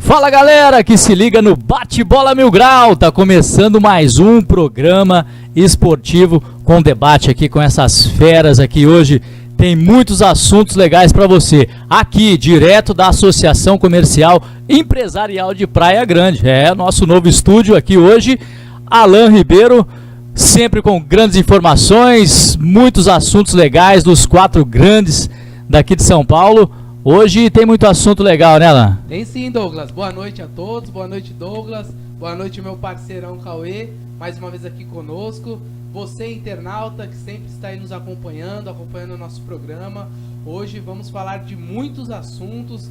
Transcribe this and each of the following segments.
Fala galera que se liga no Bate-Bola Mil Grau, tá começando mais um programa esportivo com debate aqui com essas feras aqui hoje. Tem muitos assuntos legais para você, aqui direto da Associação Comercial Empresarial de Praia Grande. É nosso novo estúdio aqui hoje, Alan Ribeiro, sempre com grandes informações, muitos assuntos legais dos quatro grandes daqui de São Paulo. Hoje tem muito assunto legal, né, Alan? Tem sim, Douglas. Boa noite a todos. Boa noite, Douglas. Boa noite, meu parceirão Cauê. Mais uma vez aqui conosco. Você, internauta, que sempre está aí nos acompanhando o nosso programa. Hoje vamos falar de muitos assuntos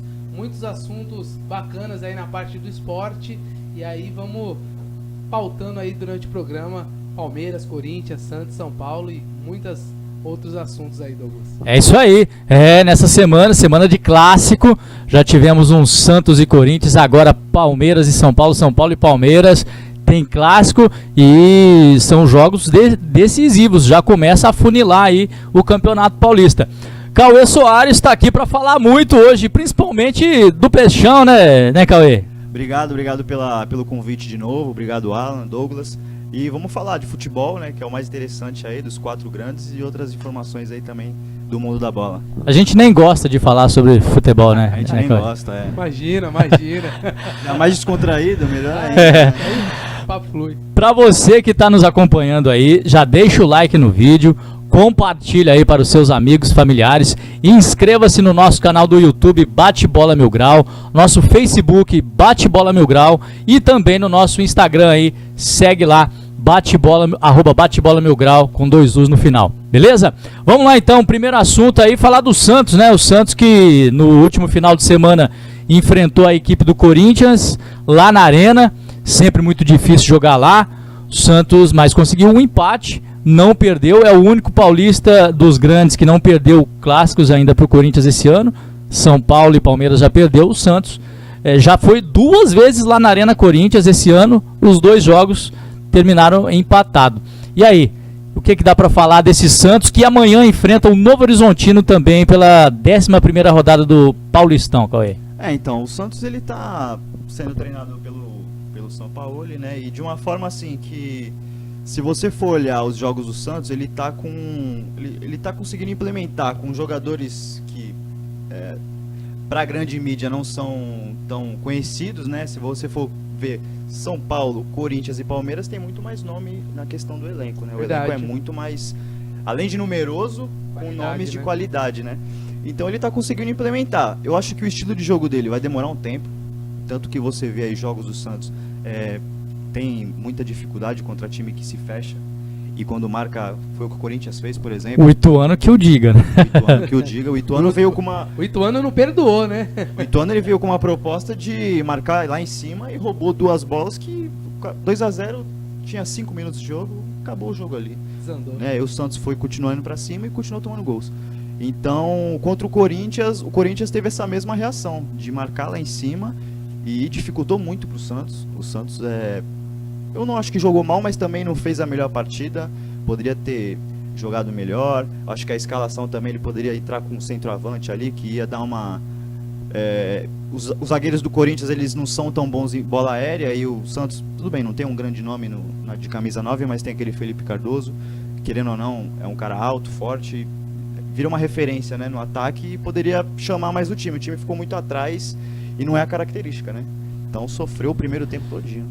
bacanas aí na parte do esporte. E aí vamos pautando aí durante o programa Palmeiras, Corinthians, Santos, São Paulo e muitos outros assuntos aí, Douglas. É isso aí. Nessa semana de clássico, já tivemos um Santos e Corinthians, agora Palmeiras e São Paulo e Palmeiras. Tem clássico e são jogos decisivos. Já começa a funilar aí o Campeonato Paulista. Cauê Soares está aqui para falar muito hoje, principalmente do Peixão, né Cauê? Obrigado pelo convite de novo. Obrigado, Alan, Douglas. E vamos falar de futebol, né, que é o mais interessante aí dos quatro grandes e outras informações aí também do mundo da bola. A gente nem gosta de falar sobre futebol, né? A gente nem gosta, é. Imagina. É mais descontraído, melhor ainda. Papo flui. Pra você que tá nos acompanhando aí, já deixa o like no vídeo, compartilha aí para os seus amigos, familiares, inscreva-se no nosso canal do YouTube Bate-Bola Mil Grau, nosso Facebook Bate-Bola Mil Grau e também no nosso Instagram aí, segue lá, @Bate-Bola Mil Grau com 2 U's no final, beleza? Vamos lá então, primeiro assunto aí, falar do Santos, né? O Santos que no último final de semana enfrentou a equipe do Corinthians lá na Arena, sempre muito difícil jogar lá, o Santos mas conseguiu um empate, não perdeu, é o único paulista dos grandes que não perdeu clássicos ainda para o Corinthians esse ano. São Paulo e Palmeiras já perdeu, o Santos já foi 2 vezes lá na Arena Corinthians esse ano, os 2 jogos terminaram empatados. E aí, o que dá para falar desse Santos que amanhã enfrenta o Novo Horizontino também pela 11ª rodada do Paulistão, Cauê? Então, o Santos ele tá sendo treinado pelo São Paulo, né, e de uma forma assim que se você for olhar os jogos do Santos, ele tá conseguindo implementar com jogadores que para a grande mídia não são tão conhecidos, né? Se você for ver São Paulo, Corinthians e Palmeiras, tem muito mais nome na questão do elenco, né? Verdade. O elenco é muito mais, além de numeroso, com nomes de qualidade, né? Então ele tá conseguindo implementar. Eu acho que o estilo de jogo dele vai demorar um tempo, tanto que você vê aí jogos do Santos, tem muita dificuldade contra time que se fecha. E quando marca, foi o que o Corinthians fez, por exemplo. O Ituano que o diga, né? O Ituano veio com uma... O Ituano não perdoou, né? O Ituano ele veio com uma proposta de marcar lá em cima e roubou 2 bolas que 2-0, tinha 5 minutos de jogo, acabou o jogo ali. Desandou. E o Santos foi continuando pra cima e continuou tomando gols. Então, contra o Corinthians teve essa mesma reação, de marcar lá em cima e dificultou muito pro Santos. O Santos eu não acho que jogou mal, mas também não fez a melhor partida. Poderia ter jogado melhor. Acho que a escalação também ele poderia entrar com um centroavante ali, que ia dar uma... Os zagueiros do Corinthians eles não são tão bons em bola aérea. E o Santos, tudo bem, não tem um grande nome de camisa 9, mas tem aquele Felipe Cardoso. Querendo ou não, é um cara alto, forte. Vira uma referência, né, no ataque e poderia chamar mais o time. O time ficou muito atrás e não é a característica, né? Então sofreu o primeiro tempo todinho.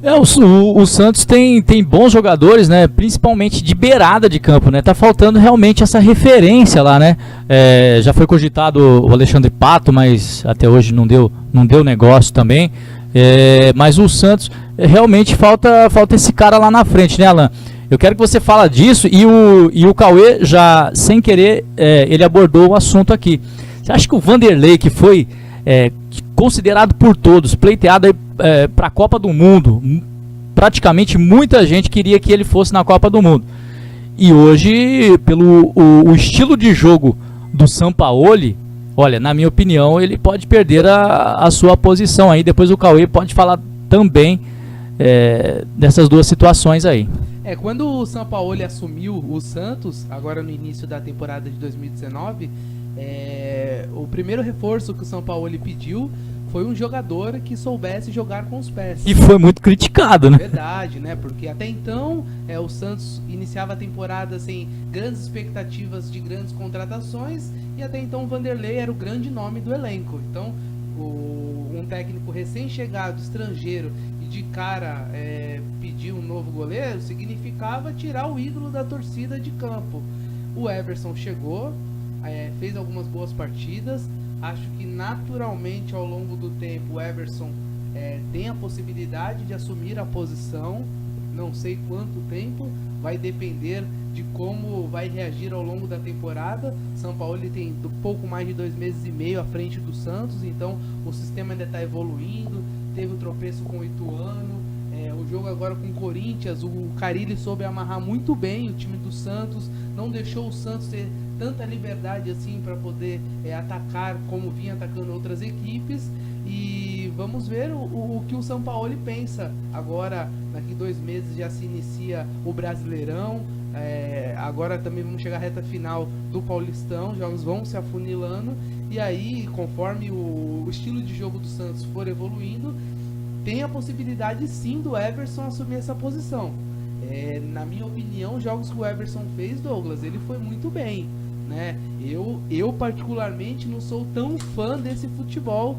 O Santos tem bons jogadores, né? Principalmente de beirada de campo, né? Tá faltando realmente essa referência lá, né? Já foi cogitado o Alexandre Pato, mas até hoje não deu negócio também. Mas o Santos realmente falta esse cara lá na frente, né, Alan? Eu quero que você fale disso e o Cauê já, sem querer, ele abordou o assunto aqui. Você acha que o Vanderlei, que foi considerado por todos, pleiteado para a Copa do Mundo, praticamente muita gente queria que ele fosse na Copa do Mundo. E hoje, pelo o estilo de jogo do Sampaoli, olha, na minha opinião, ele pode perder a sua posição aí. Depois o Cauê pode falar também dessas 2 situações aí. Quando o Sampaoli assumiu o Santos, agora no início da temporada de 2019, o primeiro reforço que o Sampaoli pediu foi um jogador que soubesse jogar com os pés. E foi muito criticado, né? Verdade, né? Porque até então o Santos iniciava a temporada sem grandes expectativas de grandes contratações e até então o Vanderlei era o grande nome do elenco. Então, um técnico recém-chegado, estrangeiro, e de cara pedir um novo goleiro significava tirar o ídolo da torcida de campo. O Everson chegou, fez algumas boas partidas. Acho que naturalmente ao longo do tempo o Everson tem a possibilidade de assumir a posição. Não sei quanto tempo, vai depender de como vai reagir ao longo da temporada. São Paulo tem pouco mais de 2 meses e meio à frente do Santos, então o sistema ainda está evoluindo. Teve o tropeço com o Ituano, o jogo agora com o Corinthians, o Carille soube amarrar muito bem o time do Santos, não deixou o Santos ter tanta liberdade assim para poder atacar como vinha atacando outras equipes. E vamos ver o que o São Paulo pensa. Agora, daqui 2 meses já se inicia o Brasileirão. Agora também vamos chegar à reta final do Paulistão. Os jogos vão se afunilando. E aí, conforme o estilo de jogo do Santos for evoluindo, tem a possibilidade sim do Everson assumir essa posição. Na minha opinião, os jogos que o Everson fez, Douglas, ele foi muito bem, né? Eu particularmente não sou tão fã desse futebol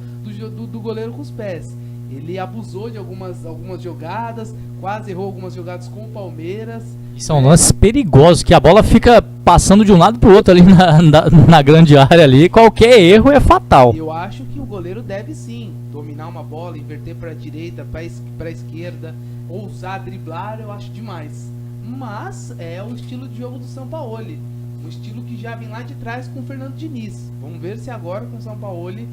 do goleiro com os pés. Ele abusou de algumas jogadas, quase errou algumas jogadas com o Palmeiras. E são lances perigosos, que a bola fica passando de um lado pro outro ali na grande área ali. Qualquer erro é fatal. Eu acho que o goleiro deve sim dominar uma bola, inverter para a direita, para a esquerda, ousar driblar, eu acho demais. Mas é o estilo de jogo do Sampaoli, um estilo que já vem lá de trás com o Fernando Diniz. Vamos ver se agora com o Sampaoli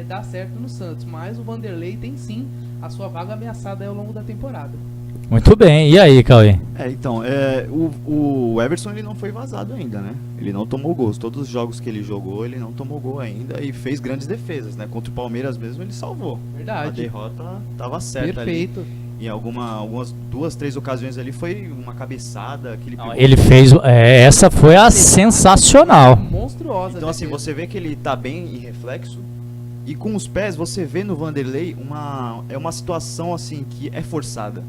dá certo no Santos. Mas o Vanderlei tem sim a sua vaga ameaçada ao longo da temporada. Muito bem, e aí, Cauê? Então, o Everson ele não foi vazado ainda, né? Ele não tomou gols. Todos os jogos que ele jogou, ele não tomou gol ainda e fez grandes defesas, né? Contra o Palmeiras mesmo, ele salvou. Verdade. A derrota tava certa. Perfeito. Ali. Em algumas 2, 3 ocasiões ali foi uma cabeçada que ele pegou. Ele fez. Essa foi a sensacional. Monstruosa. Então, assim, você vê que ele tá bem em reflexo. E com os pés, você vê no Vanderlei uma situação assim que é forçada.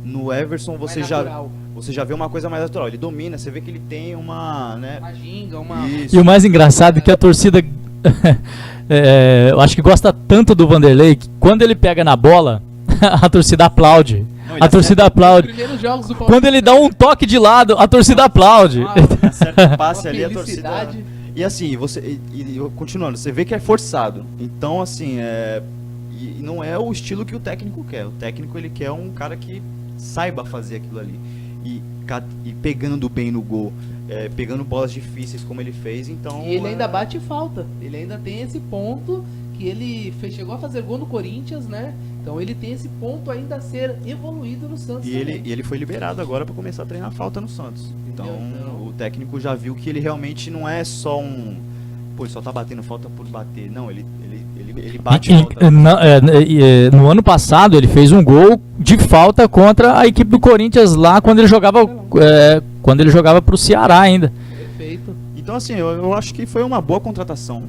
No Everson você já vê uma coisa mais natural. Ele domina, você vê que ele tem uma, né? Uma ginga, uma... E o mais engraçado é que a torcida eu acho que gosta tanto do Vanderlei que quando ele pega na bola, a torcida aplaude. A torcida aplaude. Quando ele dá um toque de lado, a torcida aplaude. Acerta o passe ali, a torcida. E assim, continuando, você vê que é forçado. Então, assim, e não é o estilo que o técnico quer. O técnico ele quer um cara que saiba fazer aquilo ali. E pegando bem no gol, pegando bolas difíceis como ele fez, então... E ele ainda bate falta. Ele ainda tem esse ponto que ele chegou a fazer gol no Corinthians, né? Então ele tem esse ponto ainda a ser evoluído no Santos. E ele foi liberado agora para começar a treinar falta no Santos. Então o técnico já viu que ele realmente não é só ele só tá batendo falta por bater. Não, ele bate falta. No ano passado ele fez um gol de falta contra a equipe do Corinthians lá quando ele jogava pro Ceará ainda. Perfeito. Então assim, eu acho que foi uma boa contratação.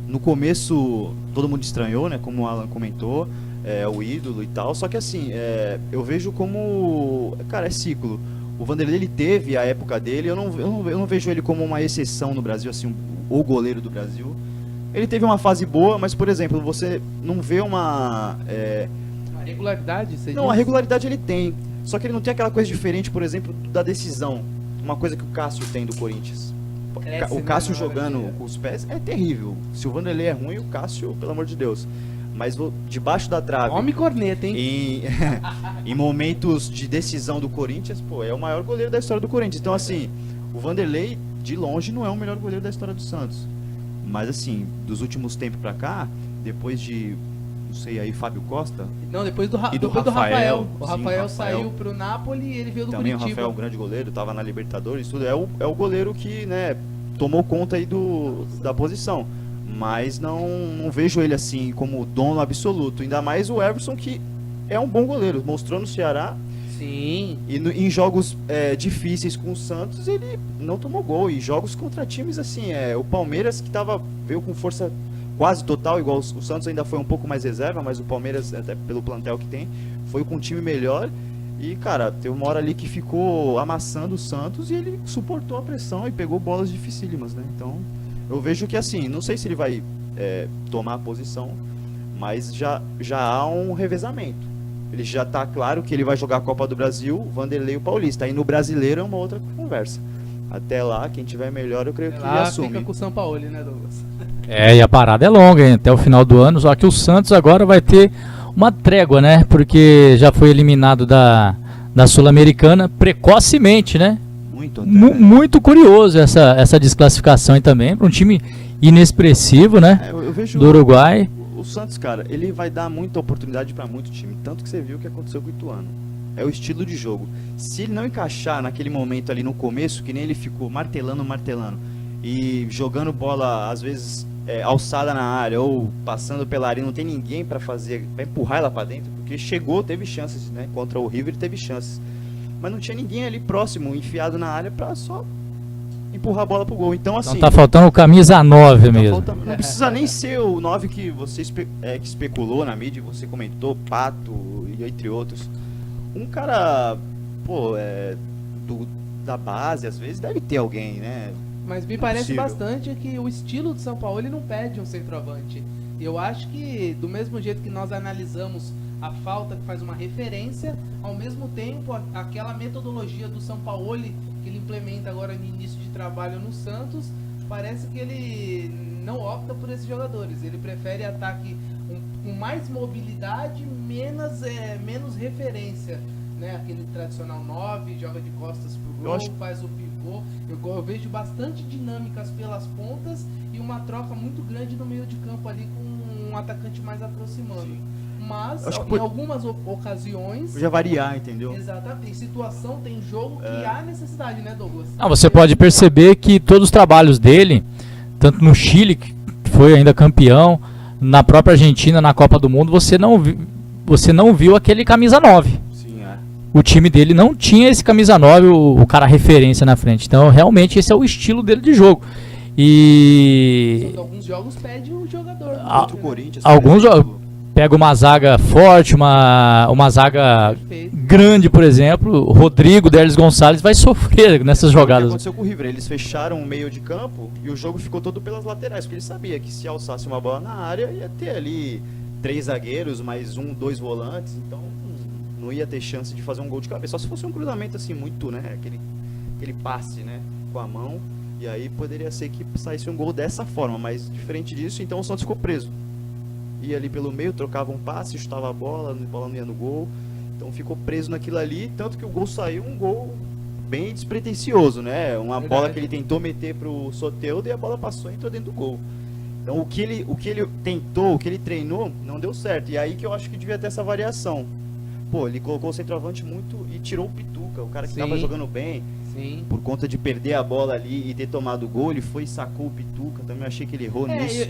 No começo todo mundo estranhou, né? Como o Alan comentou. O ídolo e tal, só que assim, eu vejo como, cara, é ciclo. O Vanderlei, ele teve a época dele, eu não vejo ele como uma exceção no Brasil, assim, o goleiro do Brasil. Ele teve uma fase boa, mas, por exemplo, você não vê uma regularidade? Não, a regularidade ele tem, só que ele não tem aquela coisa diferente, por exemplo, da decisão, uma coisa que o Cássio tem do Corinthians. O Cássio jogando com os pés é terrível. Se o Vanderlei é ruim, o Cássio, pelo amor de Deus. Mas debaixo da trave. Homem corneta, hein? Em momentos de decisão do Corinthians, é o maior goleiro da história do Corinthians. Então, assim, o Vanderlei, de longe, não é o melhor goleiro da história do Santos. Mas, assim, dos últimos tempos pra cá, depois de, não sei, aí, Fábio Costa. Não, depois do Rafael. O Rafael saiu pro Napoli e ele veio do também Curitiba. O Rafael é um grande goleiro, tava na Libertadores, tudo. É o goleiro que, né, tomou conta aí da posição. Mas não vejo ele assim como dono absoluto. Ainda mais o Everson, que é um bom goleiro. Mostrou no Ceará. Sim. E em jogos difíceis com o Santos, ele não tomou gol. E jogos contra times assim, o Palmeiras que veio com força quase total, igual o Santos ainda foi um pouco mais reserva, mas o Palmeiras, até pelo plantel que tem, foi com um time melhor. E, cara, teve uma hora ali que ficou amassando o Santos e ele suportou a pressão e pegou bolas dificílimas, né? Então, eu vejo que, assim, não sei se ele vai tomar a posição, mas já há um revezamento. Ele já tá claro que ele vai jogar a Copa do Brasil, o Vanderlei e o Paulista. Aí no Brasileiro é uma outra conversa. Até lá, quem tiver melhor, eu creio que ele assume. Fica com o Sampaoli, né, Douglas? E a parada é longa, hein? Até o final do ano, só que o Santos agora vai ter uma trégua, né? Porque já foi eliminado da Sul-Americana precocemente, né? Muito curioso essa desclassificação aí também, para um time inexpressivo, né? Eu vejo do Uruguai. O Santos, cara, ele vai dar muita oportunidade para muito time, tanto que você viu o que aconteceu com o Ituano. É o estilo de jogo. Se ele não encaixar naquele momento ali no começo, que nem ele ficou martelando e jogando bola às vezes alçada na área ou passando pela área, não tem ninguém para empurrar ela para dentro, porque teve chances, né? Contra o River teve chances, mas não tinha ninguém ali próximo, enfiado na área para só empurrar a bola pro gol. Então, assim, tá faltando camisa 9 mesmo. Não precisa nem ser o 9 que você que especulou na mídia, você comentou, Pato e entre outros. Um cara, da base, às vezes, deve ter alguém, né? Mas me parece bastante que o estilo do São Paulo ele não pede um centroavante. E eu acho que, do mesmo jeito que nós analisamos a falta, que faz uma referência, ao mesmo tempo, aquela metodologia do São Paulo que ele implementa agora no início de trabalho no Santos, parece que ele não opta por esses jogadores. Ele prefere ataque com mais mobilidade, menos referência, né? Aquele tradicional 9, joga de costas pro gol, faz o pivô. Eu vejo bastante dinâmicas pelas pontas e uma troca muito grande no meio de campo ali com um atacante mais aproximando. Sim. Mas em algumas ocasiões podia variar, entendeu? Exatamente. Tem situação, tem jogo que há necessidade, né, Douglas? Você pode perceber que todos os trabalhos dele, tanto no Chile, que foi ainda campeão, na própria Argentina, na Copa do Mundo, você não viu aquele camisa 9. Sim, O time dele não tinha esse camisa 9, o cara referência na frente. Então, realmente, esse é o estilo dele de jogo. E alguns jogos pede o jogador. Contra o Corinthians. Alguns jogos. Pega uma zaga forte, uma zaga grande, por exemplo. O Rodrigo, Derlis Gonçalves vai sofrer nessas jogadas. O que aconteceu com o River? Eles fecharam o meio de campo e o jogo ficou todo pelas laterais, porque ele sabia que se alçasse uma bola na área, ia ter ali 3 zagueiros, mais 2 volantes, então não ia ter chance de fazer um gol de cabeça. Só se fosse um cruzamento assim, muito, né? Aquele passe, né? Com a mão, e aí poderia ser que saísse um gol dessa forma, mas diferente disso, então o Santos ficou preso. Ia ali pelo meio, trocava um passe, chutava a bola não ia no gol. Então ficou preso naquilo ali, tanto que o gol saiu um gol bem despretensioso, né? Uma bola que ele tentou meter pro Soteldo e a bola passou e entrou dentro do gol. Então o que ele tentou, o que ele treinou, não deu certo. E aí que eu acho que devia ter essa variação. Ele colocou o centroavante muito e tirou o Pituca, o cara que estava jogando bem. Sim. Por conta de perder a bola ali e ter tomado o gol, ele foi e sacou o Pituca. Também achei que ele errou nisso.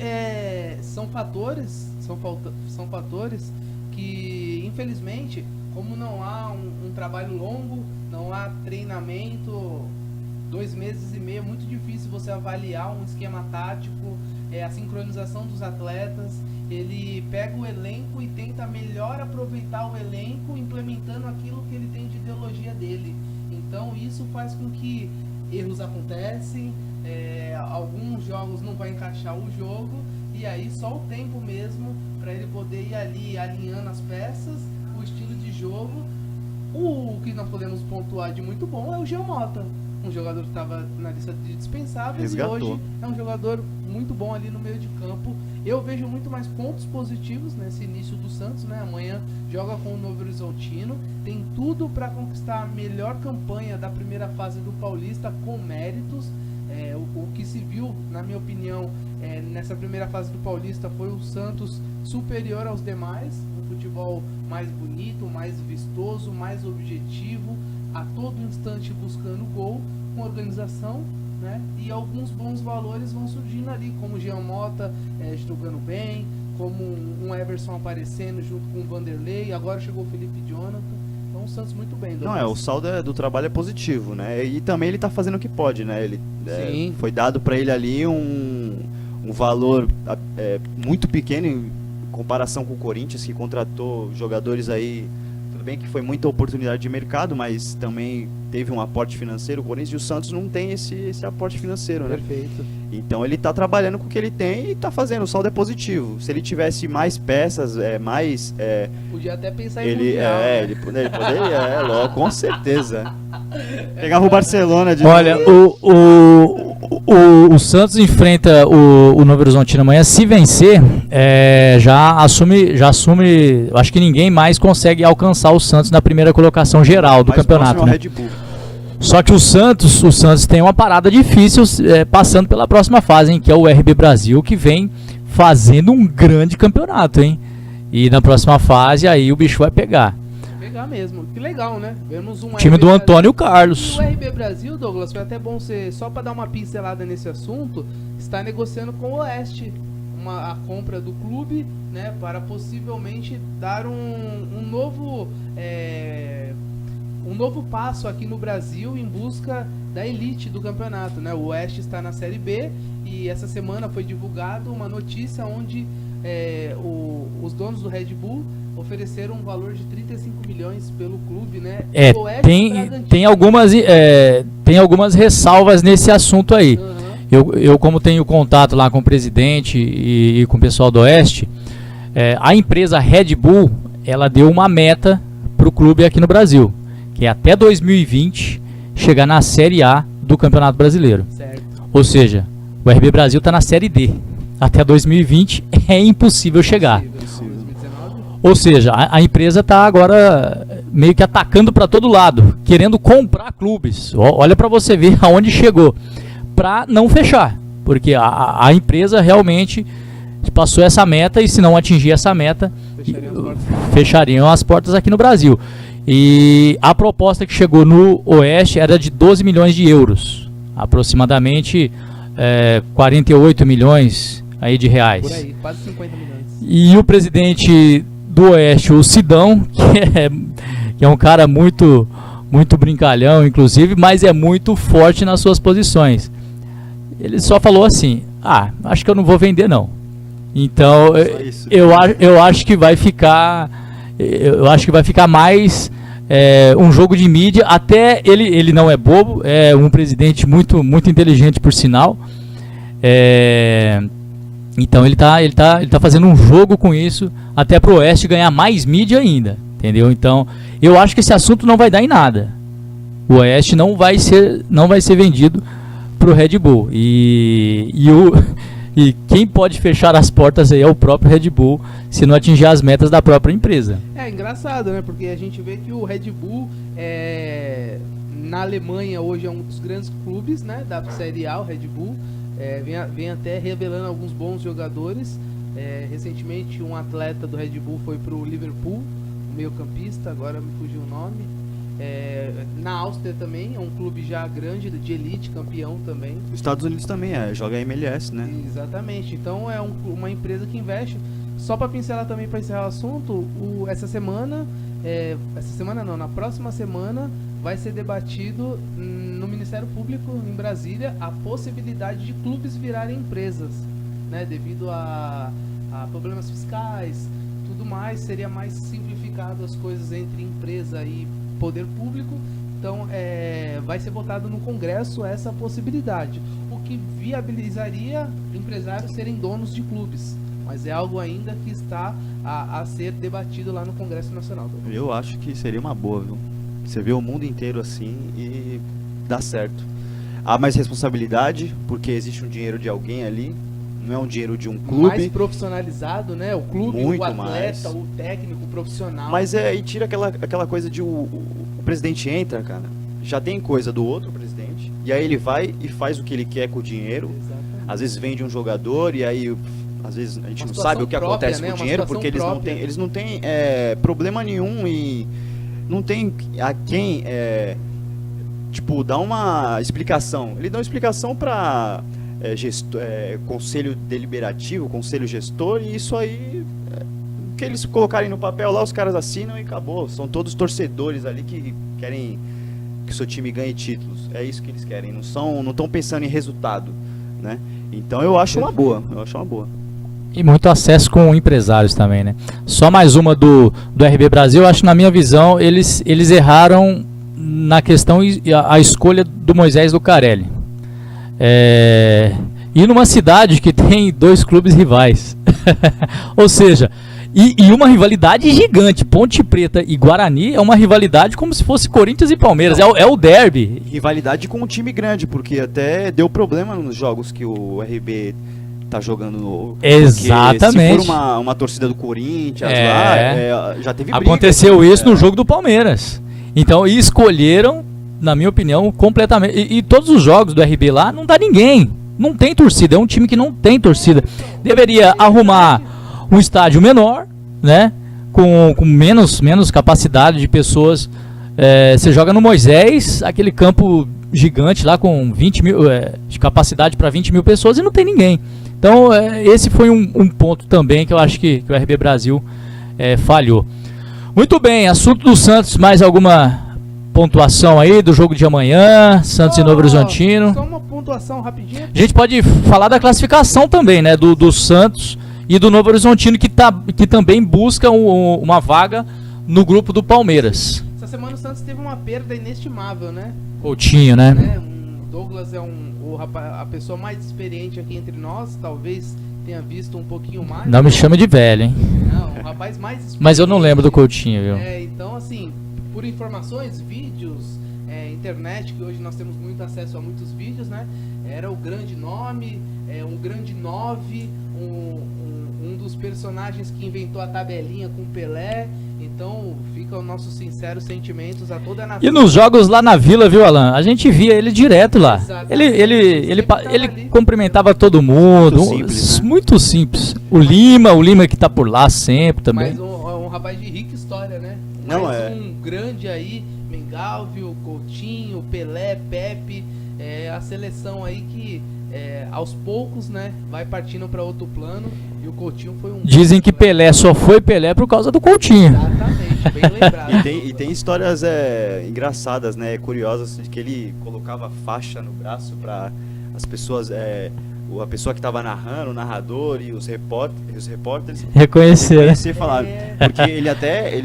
São fatores que, infelizmente, como não há um trabalho longo, não há treinamento, 2 meses e meio, é muito difícil você avaliar um esquema tático, a sincronização dos atletas. Ele pega o elenco e tenta melhor aproveitar o elenco, implementando aquilo que ele tem de ideologia dele. Então isso faz com que erros acontecem, alguns jogos não vai encaixar o jogo, e aí só o tempo mesmo para ele poder ir ali alinhando as peças, o estilo de jogo. O que nós podemos pontuar de muito bom é o Jean Mota, um jogador que estava na lista de dispensáveis. Resgatou. E hoje é um jogador muito bom ali no meio de campo. Eu vejo muito mais pontos positivos nesse início do Santos, né? Amanhã joga com o Novo Horizontino, tem tudo para conquistar a melhor campanha da primeira fase do Paulista com méritos. O que se viu, na minha opinião, nessa primeira fase do Paulista foi o Santos superior aos demais, um futebol mais bonito, mais vistoso, mais objetivo, a todo instante buscando gol, com organização, né? E alguns bons valores vão surgindo ali, como o Jean Mota jogando bem, como um Everson aparecendo junto com o Vanderlei, agora chegou o Felipe Jonathan. Então o Santos muito bem. Não, o saldo do trabalho é positivo, né? E também ele tá fazendo o que pode, né? Ele foi dado para ele ali um um valor muito pequeno em comparação com o Corinthians, que contratou jogadores aí. Tudo bem que foi muita oportunidade de mercado, mas também teve um aporte financeiro. O Corinthians e o Santos não tem esse aporte financeiro, né? Perfeito. Então ele está trabalhando com o que ele tem e está fazendo, o saldo é positivo. Se ele tivesse mais peças, Podia até pensar em ele, mundial, né? ele poderia, logo, com certeza. Pegava o Barcelona de Olha, o Santos enfrenta o Novo Horizontino amanhã. Se vencer, já assume. Acho que ninguém mais consegue alcançar o Santos na primeira colocação geral do mais campeonato, próximo ao né? Red Bull. Só que o Santos tem uma parada difícil passando pela próxima fase, hein, que é o RB Brasil, que vem fazendo um grande campeonato, hein? E na próxima fase aí o bicho vai pegar. Pegar mesmo. Que legal, né? Vemos um Time RB do Brasil. Antônio Carlos. E o RB Brasil, Douglas, foi até bom você, só para dar uma pincelada nesse assunto, está negociando com o Oeste a compra do clube, né, para possivelmente dar um novo passo aqui no Brasil em busca da elite do campeonato, né? O Oeste está na Série B e essa semana foi divulgado uma notícia onde os donos do Red Bull ofereceram um valor de 35 milhões pelo clube, né? O Oeste Tem algumas ressalvas nesse assunto aí. Uhum. Eu como tenho contato lá com o presidente e com o pessoal do Oeste, a empresa Red Bull, ela deu uma meta para o clube aqui no Brasil, que é até 2020 chegar na Série A do Campeonato Brasileiro. Certo. Ou seja, o RB Brasil está na Série D. Até 2020 é impossível chegar. Possível. 2019? Ou seja, a empresa está agora meio que atacando para todo lado, querendo comprar clubes. Olha para você ver aonde chegou, para não fechar, porque a empresa realmente passou essa meta e se não atingir essa meta, fechariam as portas aqui no Brasil. E a proposta que chegou no Oeste era de 12 milhões de euros, aproximadamente 48 milhões aí de reais. Por aí, quase 50 milhões. E o presidente do Oeste, o Sidão, que é um cara muito brincalhão, inclusive, mas é muito forte nas suas posições. Ele só falou assim: acho que eu não vou vender não. Então eu acho que vai ficar mais um jogo de mídia. Até ele não é bobo, é um presidente muito inteligente, por sinal. Então ele tá fazendo um jogo com isso, até pro Oeste ganhar mais mídia ainda, entendeu? Então eu acho que esse assunto não vai dar em nada. O Oeste não vai ser vendido pro Red Bull. E quem pode fechar as portas aí é o próprio Red Bull, se não atingir as metas da própria empresa. É engraçado, né? Porque a gente vê que o Red Bull na Alemanha hoje é um dos grandes clubes, né, da Série A, o Red Bull. Vem até revelando alguns bons jogadores. Recentemente um atleta do Red Bull foi pro Liverpool, um meio-campista, agora me fugiu o nome. Na Áustria também, é um clube já grande, de elite, campeão também. Os Estados Unidos também joga MLS, né? Exatamente, então é uma empresa que investe. Só para pincelar também, para encerrar o assunto, na próxima semana vai ser debatido no Ministério Público em Brasília a possibilidade de clubes virarem empresas, né? Devido a problemas fiscais, tudo mais, seria mais simplificado as coisas entre empresa e poder público. Então vai ser votado no Congresso essa possibilidade, o que viabilizaria empresários serem donos de clubes, mas é algo ainda que está a ser debatido lá no Congresso Nacional. Eu acho que seria uma boa, viu? Você vê o mundo inteiro assim e dá certo. Há mais responsabilidade, porque existe um dinheiro de alguém ali, não é um dinheiro de um clube. Mais profissionalizado, né? O clube, muito o atleta, mais. o técnico, o profissional. Mas e tira aquela coisa de o presidente entra, cara, já tem coisa do outro presidente, e aí ele vai e faz o que ele quer com o dinheiro. Exatamente. Às vezes vende um jogador e aí às vezes a gente Uma não sabe o que situação própria, acontece né? com o Uma dinheiro, situação porque eles não têm problema nenhum e não tem a quem dar uma explicação. Ele dá uma explicação para conselho deliberativo, conselho gestor, e isso aí que eles colocarem no papel lá, os caras assinam e acabou. São todos torcedores ali que querem que o seu time ganhe títulos. É isso que eles querem, não estão pensando em resultado, né? Então eu acho uma boa, E muito acesso com empresários também, né? Só mais uma do RB Brasil, eu acho, na minha visão, eles erraram na questão a escolha do Moisés Lucarelli. E numa cidade que tem 2 clubes rivais. Ou seja, e uma rivalidade gigante. Ponte Preta e Guarani é uma rivalidade como se fosse Corinthians e Palmeiras. É o derby. Rivalidade com um time grande, porque até deu problema nos jogos que o RB tá jogando. Exatamente. Se for uma torcida do Corinthians lá, já teve briga. Aconteceu isso no jogo do Palmeiras. Então, e escolheram, na minha opinião, completamente. E todos os jogos do RB lá não dá ninguém. Não tem torcida. É um time que não tem torcida. Deveria arrumar um estádio menor, né? Com menos capacidade de pessoas. Você joga no Moisés, aquele campo gigante lá com 20 mil, de capacidade para 20 mil pessoas, e não tem ninguém. Então, esse foi um ponto também que eu acho que o RB Brasil falhou. Muito bem, assunto do Santos, mais alguma pontuação aí do jogo de amanhã, Santos e Novo Horizontino? Só uma pontuação rapidinha. A gente pode falar da classificação também, né, do Santos e do Novo Horizontino, que também busca uma vaga no grupo do Palmeiras. Essa semana o Santos teve uma perda inestimável, né? Coutinho, né? O Douglas é a pessoa mais experiente aqui entre nós, talvez tenha visto um pouquinho mais. Não me chame de velho, hein? Não, o rapaz mais experiente. Mas eu não lembro do Coutinho, viu? Então, assim, por informações, vídeos, internet, que hoje nós temos muito acesso a muitos vídeos, né? Era o grande nome, um grande 9, um dos personagens que inventou a tabelinha com Pelé. Então, fica os nossos sinceros sentimentos a toda a nação. E nos jogos lá na Vila, viu, Alan? A gente via ele direto lá. Ele cumprimentava todo mundo. Muito simples. O Lima que tá por lá sempre também. Mas um rapaz de rica história, né? Um grande aí, Mengalvio, Coutinho, Pelé, Pepe. A seleção aí que aos poucos, né, vai partindo para outro plano. E o Coutinho foi Dizem que Pelé só foi Pelé por causa do Coutinho. Exatamente, bem lembrado. E tem histórias engraçadas, né, curiosas, de que ele colocava faixa no braço para as pessoas, a pessoa que estava narrando, o narrador e os repórteres reconhecer e falar. Porque ele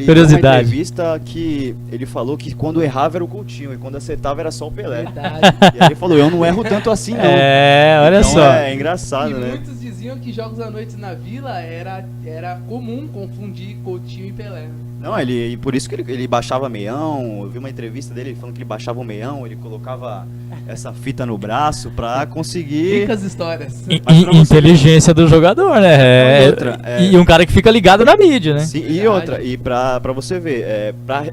deu uma entrevista que ele falou que quando errava era o Coutinho e quando acertava era só o Pelé. Verdade. E aí ele falou, eu não erro tanto assim não. Olha então, só. É engraçado, né? Muitos diziam que jogos à noite na Vila era comum confundir Coutinho e Pelé. Não, e por isso que ele baixava meião. Eu vi uma entrevista dele falando que ele baixava o meião, ele colocava essa fita no braço pra conseguir. Ricas histórias. Inteligência do jogador, né? E um cara que fica ligado na mídia, né? Sim, e outra, e pra você ver, pra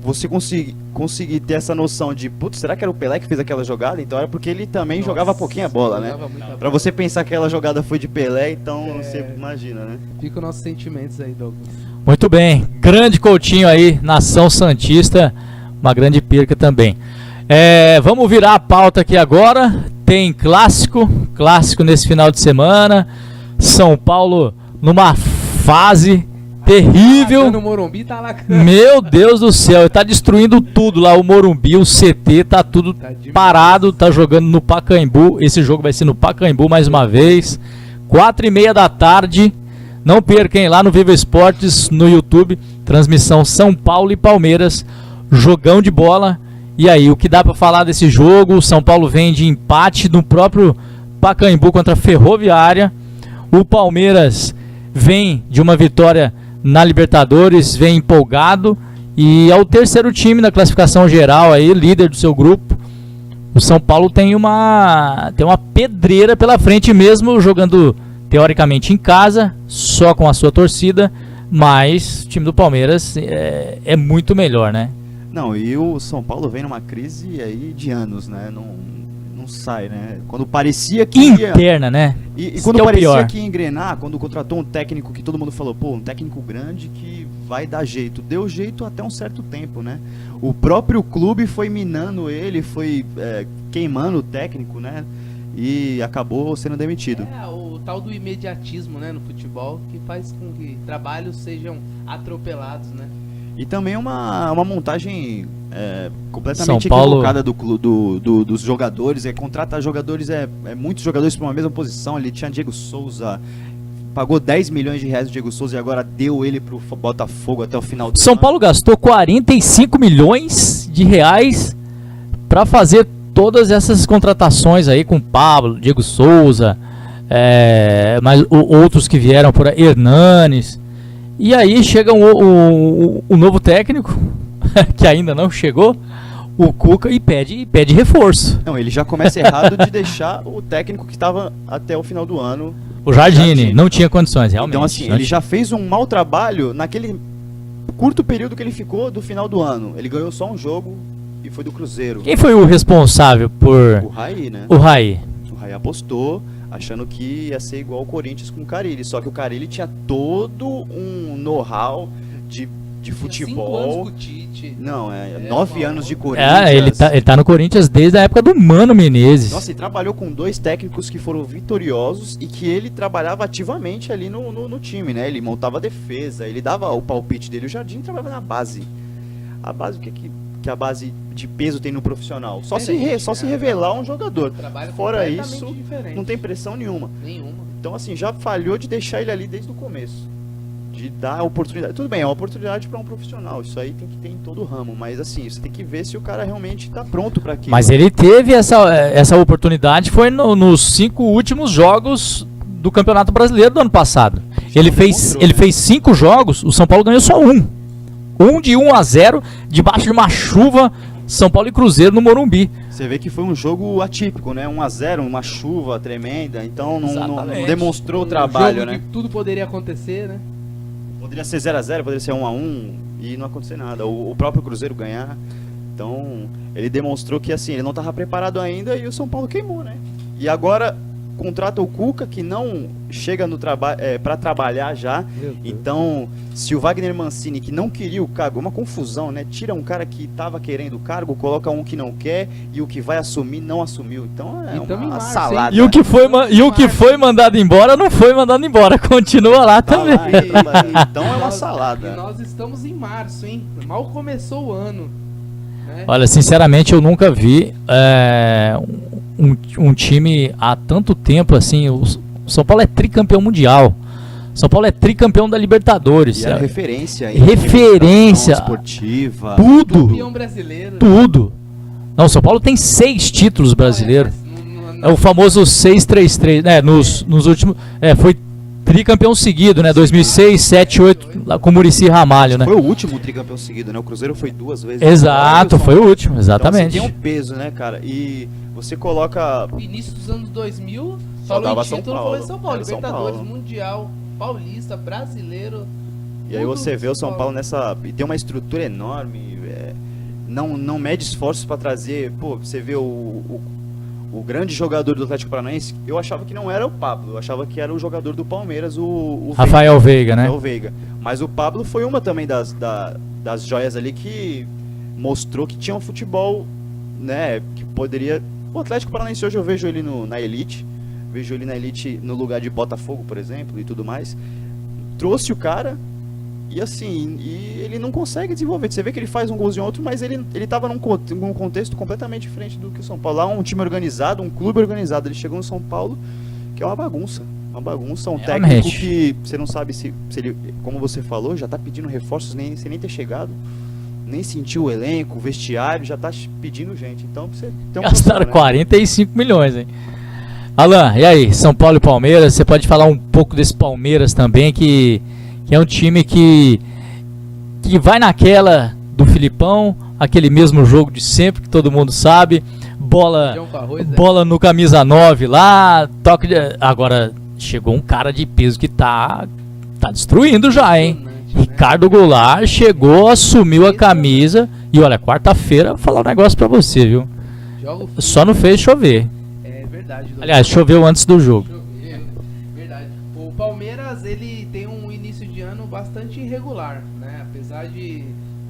você conseguir ter essa noção de, putz, será que era o Pelé que fez aquela jogada? Então era porque ele também jogava pouquinho a bola, né? Pra você pensar que aquela jogada foi de Pelé, então você imagina, né? Fica os nossos sentimentos aí, Douglas. Muito bem, grande Coutinho aí, nação santista, uma grande perca também. Vamos virar a pauta aqui agora. Tem clássico nesse final de semana. São Paulo numa fase terrível. No Morumbi tá lacrando. Meu Deus do céu, tá destruindo tudo lá, o Morumbi, o CT, tá tudo parado, tá jogando no Pacaembu. Esse jogo vai ser no Pacaembu mais uma vez, 4h30 da tarde. Não percam lá no Viva Esportes, no YouTube, transmissão São Paulo e Palmeiras, jogão de bola. E aí, o que dá pra falar desse jogo? O São Paulo vem de empate no próprio Pacaembu contra a Ferroviária. O Palmeiras vem de uma vitória na Libertadores, vem empolgado. E é o terceiro time na classificação geral aí, líder do seu grupo. O São Paulo tem uma pedreira pela frente, mesmo jogando teoricamente em casa, só com a sua torcida, mas o time do Palmeiras é muito melhor, né? Não, e o São Paulo vem numa crise aí de anos, né? Não sai, né? Quando parecia que interna, né? E quando parecia que ia engrenar, quando contratou um técnico que todo mundo falou, pô, um técnico grande que vai dar jeito. Deu jeito até um certo tempo, né? O próprio clube foi minando ele, foi queimando o técnico, né? E acabou sendo demitido. O tal do imediatismo, né, no futebol, que faz com que trabalhos sejam atropelados, né? E também uma montagem completamente São Paulo... equivocada dos jogadores. Contratar jogadores, muitos jogadores para uma mesma posição. Ele tinha Diego Souza, pagou 10 milhões de reais do Diego Souza e agora deu ele pro Botafogo até o final do São ano. Paulo gastou 45 milhões de reais para fazer todas essas contratações aí com Pablo, Diego Souza, mas outros que vieram por aí, Hernanes. E aí chega o novo técnico, que ainda não chegou, o Cuca, e pede reforço. Não, ele já começa errado de deixar o técnico que estava até o final do ano. O Jardine não tinha condições, realmente. Então, assim, ele já fez um mau trabalho naquele curto período que ele ficou do final do ano. Ele ganhou só um jogo e foi do Cruzeiro. Quem foi o responsável por... O Raí, né? O Raí. O Raí apostou, achando que ia ser igual o Corinthians com o Carille. Só que o Carille tinha todo um know-how de futebol. 5 anos com o Tite. Não, 9 anos de Corinthians. Ele tá no Corinthians desde a época do Mano Menezes. Nossa, ele trabalhou com 2 técnicos que foram vitoriosos e que ele trabalhava ativamente ali no time, né? Ele montava a defesa, ele dava o palpite dele. O Jardim trabalhava na base. A base, o que a base de peso tem no profissional? Só se revelar um jogador. Fora isso, diferente. não tem pressão nenhuma. Então, assim, já falhou de deixar ele ali desde o começo. De dar a oportunidade. Tudo bem, é uma oportunidade para um profissional. Isso aí tem que ter em todo ramo. Mas, assim, você tem que ver se o cara realmente está pronto para aquilo. Mas ele teve essa oportunidade, foi nos 5 últimos jogos do Campeonato Brasileiro do ano passado. Ele fez 5 jogos, o São Paulo ganhou só um. De 1-0, debaixo de uma chuva, São Paulo e Cruzeiro no Morumbi. Você vê que foi um jogo atípico, né? 1-0, uma chuva tremenda, então não demonstrou o trabalho, jogo né? Que tudo poderia acontecer, né? Poderia ser 0-0, poderia ser 1-1 e não acontecer nada. O próprio Cruzeiro ganhar. Então, ele demonstrou que assim, ele não estava preparado ainda e o São Paulo queimou, né? E agora contrata o Cuca, que não chega no para trabalhar já. Então, se o Wagner Mancini, que não queria o cargo, uma confusão, né? Tira um cara que estava querendo o cargo, coloca um que não quer e o que vai assumir não assumiu. Então uma salada. E o que foi mandado embora não foi mandado embora, continua lá também. Então é uma salada. E nós estamos em março, hein? Mal começou o ano. Né? Olha, sinceramente eu nunca vi um time há tanto tempo assim. O São Paulo é tricampeão mundial. São Paulo é tricampeão da Libertadores. E é referência esportiva. Tudo. Campeão brasileiro. Tudo. Não, São Paulo tem 6 títulos brasileiros. É o famoso 6-3-3, né? Nos últimos. Foi tricampeão seguido, né? 2006, 7, 8, lá com o Muricy Ramalho, né? Foi o último tricampeão seguido, né? O Cruzeiro foi 2 vezes. Exato, foi o último, exatamente. Então, assim, tem um peso, né, cara? E você coloca... Início dos anos 2000, só dava São Paulo. Foi São Paulo, Libertadores, Paulo. Mundial, Paulista, Brasileiro. E aí você vê o São Paulo nessa... E tem uma estrutura enorme, não mede esforços pra trazer... Pô, você vê o grande jogador do Atlético Paranaense, eu achava que não era o Pablo, eu achava que era o jogador do Palmeiras, o Rafael Veiga, né? Rafael Veiga. Mas o Pablo foi uma também das joias ali que mostrou que tinha um futebol, né, que poderia... O Atlético Paranaense hoje eu vejo ele na elite, vejo ele na elite no lugar de Botafogo, por exemplo, e tudo mais. Trouxe o cara e assim, ele não consegue desenvolver. Você vê que ele faz um golzinho outro, mas ele estava num contexto completamente diferente do que o São Paulo. Lá um time organizado, um clube organizado. Ele chegou no São Paulo, que é uma bagunça. Um técnico que você não sabe se ele, como você falou, já está pedindo reforços sem nem ter chegado. Nem sentiu o elenco, o vestiário, já está pedindo gente. Então você tem gastaram 45 milhões, hein? Alan, e aí? São Paulo e Palmeiras, você pode falar um pouco desse Palmeiras também, que é um time que vai naquela do Filipão, aquele mesmo jogo de sempre, que todo mundo sabe, bola no camisa 9 lá, agora chegou um cara de peso que tá destruindo já, hein? Ricardo Goulart chegou, assumiu a camisa e olha, quarta-feira, vou falar um negócio pra você, viu? Só não fez chover. É verdade. Aliás, choveu antes do jogo. Verdade. O Palmeiras, ele tem um início de ano bastante irregular, né? Apesar de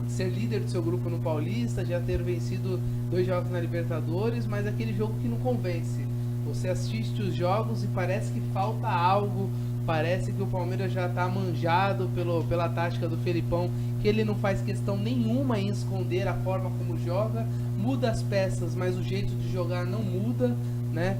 ser líder do seu grupo no Paulista, já ter vencido 2 jogos na Libertadores, mas aquele jogo que não convence. Você assiste os jogos e parece que falta algo, parece que o Palmeiras já está manjado pela tática do Felipão, que ele não faz questão nenhuma em esconder a forma como joga, muda as peças, mas o jeito de jogar não muda, né?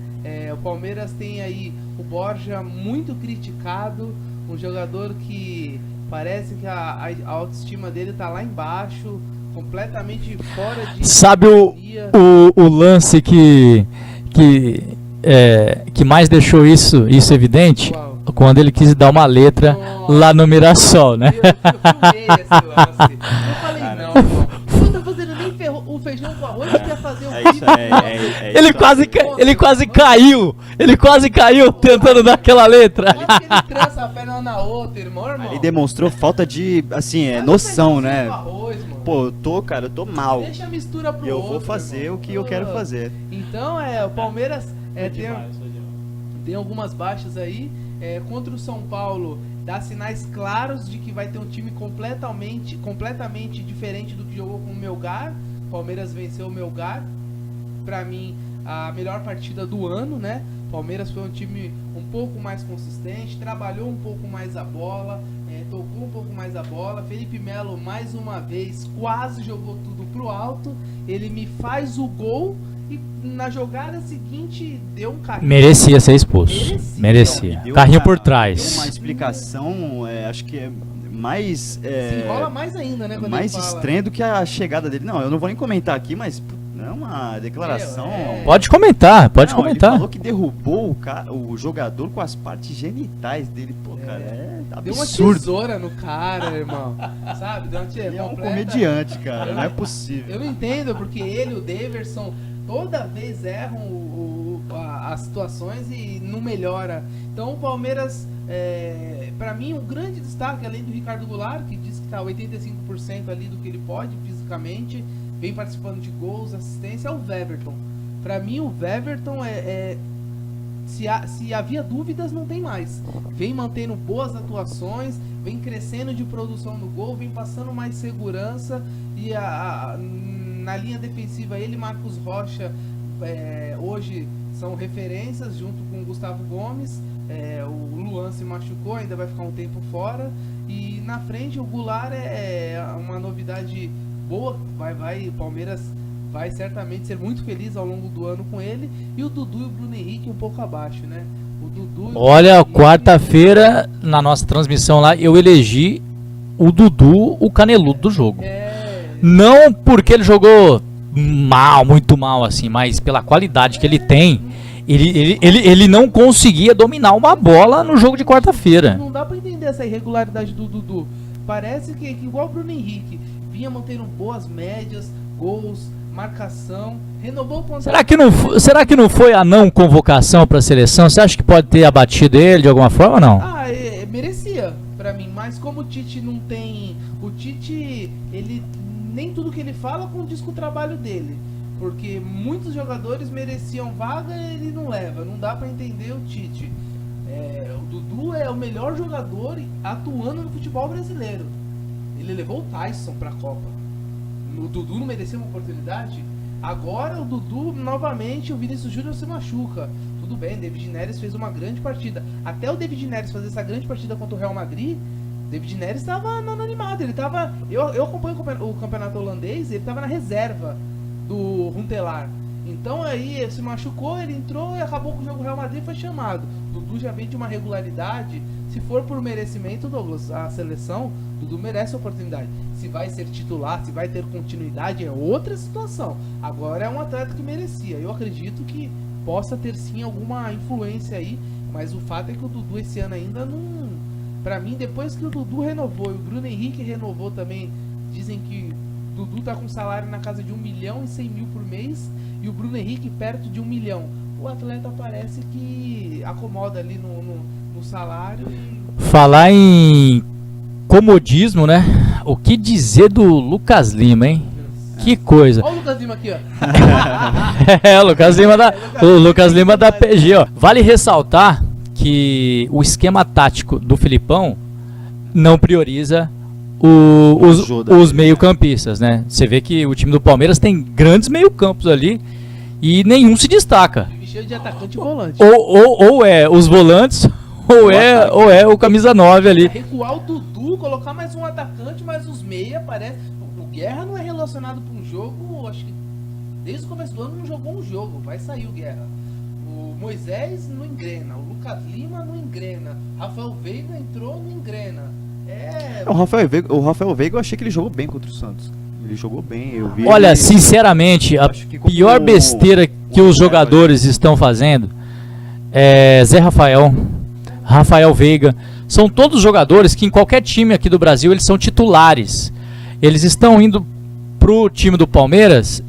O Palmeiras tem aí o Borja muito criticado, um jogador que parece que a autoestima dele tá lá embaixo, completamente fora de... Sabe o lance que mais deixou isso evidente? Uau. Quando ele quis dar uma letra lá no Mirassol, né? Eu filmei esse lance. Eu falei, não, irmão, você não tá fazendo nem o feijão com arroz, quer fazer um isso, Ele quase caiu tentando dar aquela letra. Como que ele trança a perna uma na outra, irmão? Ele demonstrou falta de, assim, Faz noção, um feijãozinho né? com arroz, mano. Pô, eu tô mal. Deixa a mistura pro E eu outro, vou fazer irmão. o que eu quero fazer. Então, o Palmeiras tem algumas baixas aí. Contra o São Paulo, dá sinais claros de que vai ter um time completamente diferente do que jogou com o Melgar. Palmeiras venceu o Melgar. Pra mim, a melhor partida do ano, né? Palmeiras foi um time um pouco mais consistente, trabalhou um pouco mais a bola, tocou um pouco mais a bola. Felipe Melo, mais uma vez, quase jogou tudo pro alto. Ele me faz o gol e na jogada seguinte deu um carrinho. Merecia ser expulso. Merecia. Deu Carrinho uma- por Deu trás. uma explicação, acho que é mais... Se enrola mais ainda, né? Quando mais ele fala. estranho do que a chegada dele. Não, eu não vou nem comentar aqui, mas é uma declaração... Pode comentar, pode Não, comentar. Ele falou que derrubou o jogador com as partes genitais dele. Pô, cara, Deu uma absurdo. tesoura no cara, irmão. Sabe? Deu uma Ele é um completa- comediante, cara. Não é possível. Eu não entendo, porque ele e o Daverson toda vez erram as situações e não melhora. Então o Palmeiras, pra mim, um grande destaque, além do Ricardo Goulart, que diz que tá 85% ali do que ele pode fisicamente, vem participando de gols, assistência, é o Weverton. Pra mim, o Weverton se havia dúvidas, não tem mais. Vem mantendo boas atuações, vem crescendo de produção no gol, vem passando mais segurança e na linha defensiva ele e Marcos Rocha hoje são referências junto com o Gustavo Gomes. O Luan se machucou, ainda vai ficar um tempo fora. E na frente o Goulart é uma novidade boa, o Palmeiras vai certamente ser muito feliz ao longo do ano com ele. E o Dudu e o Bruno Henrique um pouco abaixo, né? O Dudu e o Olha, Bruno Henrique- quarta-feira, na nossa transmissão lá, eu elegi o Dudu o caneludo do jogo. Não porque ele jogou mal, muito mal assim, mas pela qualidade que ele tem. Ele não conseguia dominar uma bola no jogo de quarta-feira. Não dá pra entender essa irregularidade do Dudu. Parece que igual o Bruno Henrique, vinha mantendo boas médias, gols, marcação, renovou o contrato. Será que não foi a não convocação para a seleção? Você acha que pode ter abatido ele de alguma forma ou não? Merecia pra mim, mas como o Tite não tem... O Tite, ele nem tudo que ele fala condiz com o trabalho dele. Porque muitos jogadores mereciam vaga e ele não leva. Não dá pra entender o Tite. O Dudu é o melhor jogador atuando no futebol brasileiro. Ele levou o Tyson pra Copa. O Dudu não mereceu uma oportunidade? Agora o Dudu, novamente, o Vinícius Júnior se machuca. Tudo bem, David Neres fez uma grande partida. Até o David Neres fazer essa grande partida contra o Real Madrid, David Neres estava no animado. Ele tava. Eu acompanho o campeonato holandês, ele estava na reserva do Huntelaar. Então aí ele se machucou, ele entrou e acabou com o jogo Real Madrid e foi chamado. Dudu já vem de uma regularidade. Se for por merecimento, Douglas, a seleção, Dudu merece a oportunidade. Se vai ser titular, se vai ter continuidade, é outra situação. Agora é um atleta que merecia. Eu acredito que possa ter sim alguma influência aí, mas o fato é que o Dudu esse ano ainda não... Pra mim, depois que o Dudu renovou e o Bruno Henrique renovou também, dizem que o Dudu tá com salário na casa de 1.100.000 por mês e o Bruno Henrique perto de 1 milhão. O atleta parece que acomoda ali no salário e... Falar em comodismo, né? O que dizer do Lucas Lima, hein? Que coisa. Olha o Lucas Lima aqui, ó. O Lucas Lima da PG, ó. Vale ressaltar que o esquema tático do Filipão não prioriza os meio-campistas, né? Você vê que o time do Palmeiras tem grandes meio-campos ali e nenhum se destaca. Cheio de atacante e volante. Ou os volantes ou é o camisa 9 ali. Recuar o Dudu, colocar mais um atacante, mais os meia, parece... O Guerra não é relacionado para um jogo, acho que desde o começo do ano não jogou um jogo, vai sair o Guerra. O Moisés não engrena, o Lucas Lima não engrena, Rafael Veiga entrou, não engrena. O Rafael Veiga eu achei que ele jogou bem contra o Santos. Ele jogou bem, eu vi. Olha, sinceramente, a pior besteira que os jogadores estão fazendo é Zé Rafael, Rafael Veiga. São todos jogadores que em qualquer time aqui do Brasil eles são titulares. Eles estão indo pro time do Palmeiras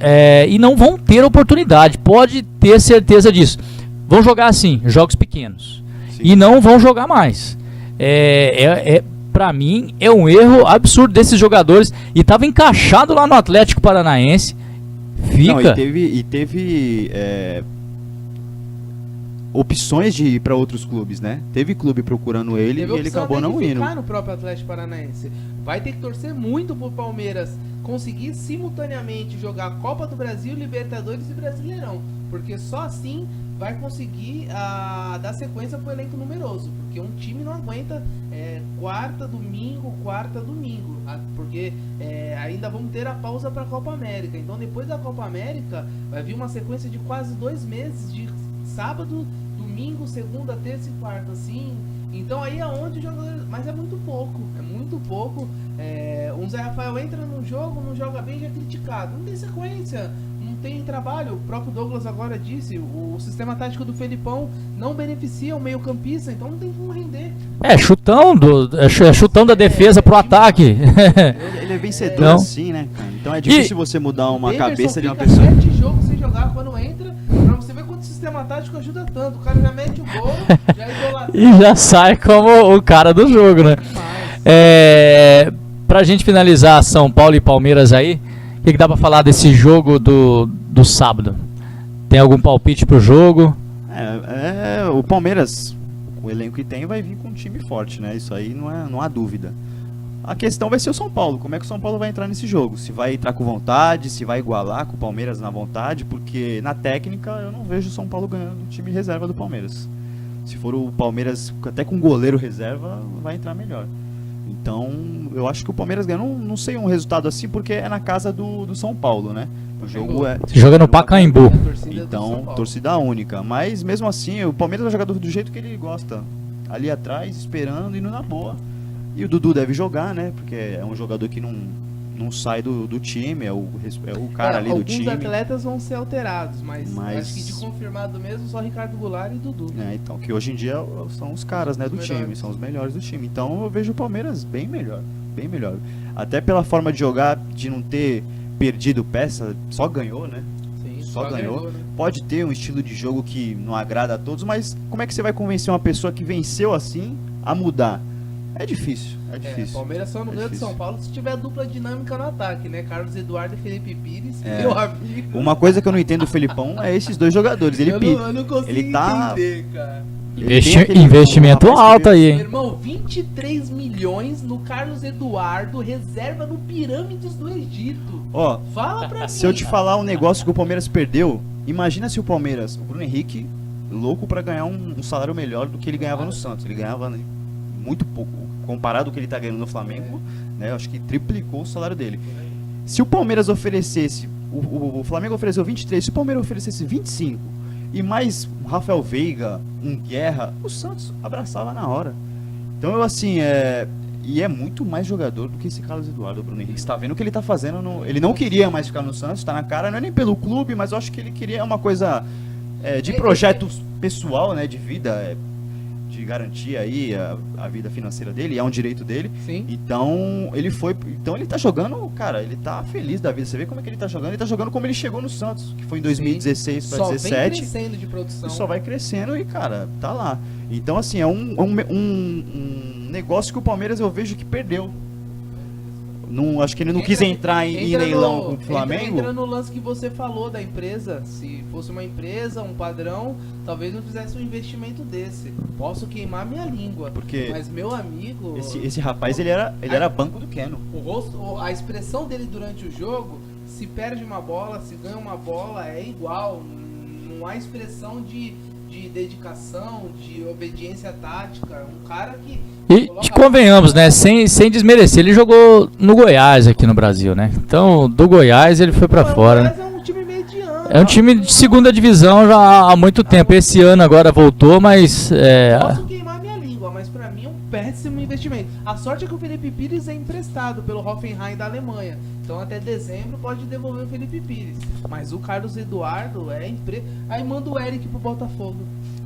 e não vão ter oportunidade. Pode ter certeza disso. Vão jogar assim, jogos pequenos. Sim. E não vão jogar mais. Pra mim, é um erro absurdo desses jogadores. E estava encaixado lá no Atlético Paranaense. Fica. Não, e teve opções de ir para outros clubes, né? Teve clube procurando ele e ele acabou não indo. Ficar no próprio Atlético Paranaense. Vai ter que torcer muito pro Palmeiras conseguir simultaneamente jogar a Copa do Brasil, Libertadores e Brasileirão. Porque só assim vai conseguir dar sequência pro elenco numeroso. Porque um time não aguenta quarta, domingo. Porque ainda vamos ter a pausa para a Copa América. Então depois da Copa América vai vir uma sequência de quase 2 meses de sábado, domingo, segunda, terça e quarta, assim. Então aí é onde o jogador... Mas é muito pouco. Um Zé Rafael entra num jogo, não joga bem, já é criticado. Não tem sequência, não tem trabalho. O próprio Douglas agora disse, o sistema tático do Felipão não beneficia o meio campista, então não tem como render. Chutão da defesa pro ataque. Ele é vencedor assim, né, cara? Então é difícil você mudar uma cabeça de uma pessoa. 7 jogos sem jogar quando entra, pra você ver quanto o sistema tático ajuda tanto. O cara já mete o gol, já idolatra. E já sai como o cara do jogo, né? Pra gente finalizar São Paulo e Palmeiras aí, o que dá pra falar desse jogo do sábado? Tem algum palpite pro jogo? O Palmeiras, com o elenco que tem, vai vir com um time forte, né? Isso aí não há dúvida. A questão vai ser o São Paulo. Como é que o São Paulo vai entrar nesse jogo? Se vai entrar com vontade, se vai igualar com o Palmeiras na vontade, porque na técnica eu não vejo o São Paulo ganhando o time reserva do Palmeiras. Se for o Palmeiras até com goleiro reserva, vai entrar melhor. Então, eu acho que o Palmeiras ganha, não sei um resultado assim, porque é na casa do São Paulo, né? O jogo joga no Pacaembu. Então, torcida única. Mas, mesmo assim, o Palmeiras vai jogar do jeito que ele gosta. Ali atrás, esperando, indo na boa. E o Dudu deve jogar, né? Porque é um jogador que não sai do time, é o cara ali do time. Alguns atletas vão ser alterados, mas acho que de confirmado mesmo só Ricardo Goulart e Dudu. Então, que hoje em dia são os caras, né, do time, são os melhores do time. Então eu vejo o Palmeiras bem melhor. Até pela forma de jogar, de não ter perdido peça, só ganhou, né? Sim, só ganhou. Né? Pode ter um estilo de jogo que não agrada a todos, mas como é que você vai convencer uma pessoa que venceu assim a mudar? É difícil. Palmeiras só não ganha de São Paulo se tiver dupla dinâmica no ataque, né? Carlos Eduardo e Felipe Pires, meu amigo. Uma coisa que eu não entendo do Felipão é esses dois jogadores. Eu não consigo entender, cara. Investimento alto aí, hein? Meu irmão, 23 milhões no Carlos Eduardo, reserva no Pirâmides do Egito. Fala pra mim. Se eu te falar um negócio que o Palmeiras perdeu, imagina se o Palmeiras, o Bruno Henrique, louco pra ganhar um salário melhor do que ele ganhava no Santos. Ele ganhava muito pouco, comparado ao que ele tá ganhando no Flamengo, né? Eu acho que triplicou o salário dele. Se o Palmeiras oferecesse, o Flamengo ofereceu 23, se o Palmeiras oferecesse 25 e mais um Rafael Veiga, um Guerra, o Santos abraçava na hora. Então eu assim, e é muito mais jogador do que esse Carlos Eduardo, o Bruno Henrique. Você tá vendo o que ele tá fazendo, ele não queria mais ficar no Santos, tá na cara, não é nem pelo clube, mas eu acho que ele queria uma coisa de projeto pessoal, né, de vida, de garantir aí a vida financeira dele, é um direito dele. Sim. Então ele tá jogando, cara, ele tá feliz da vida. Você vê como é que ele tá jogando como ele chegou no Santos, que foi em 2016 para 2017. Só vem crescendo de produção. E só vai crescendo e, cara, tá lá. Então, assim, é um negócio que o Palmeiras eu vejo que perdeu. Acho que ele não quis entrar em leilão com o Flamengo. Entra no lance que você falou da empresa. Se fosse uma empresa, um padrão, talvez não fizesse um investimento desse. Posso queimar minha língua. Porque mas, meu amigo... Esse rapaz, ele era banco do Keno. A expressão dele durante o jogo, se perde uma bola, se ganha uma bola, é igual. Não há expressão de de dedicação, de obediência tática, um cara que... E convenhamos, né? Sem desmerecer, ele jogou no Goiás aqui no Brasil, né? Então, do Goiás ele foi pra fora, né? É um time mediano. É um time de segunda divisão já há muito tempo. Esse ano agora voltou, mas... Posso queimar minha língua, mas pra mim é um péssimo investimento. A sorte é que o Felipe Pires é emprestado pelo Hoffenheim da Alemanha. Então até dezembro pode devolver o Felipe Pires. Mas o Carlos Eduardo aí manda o Eric pro Botafogo.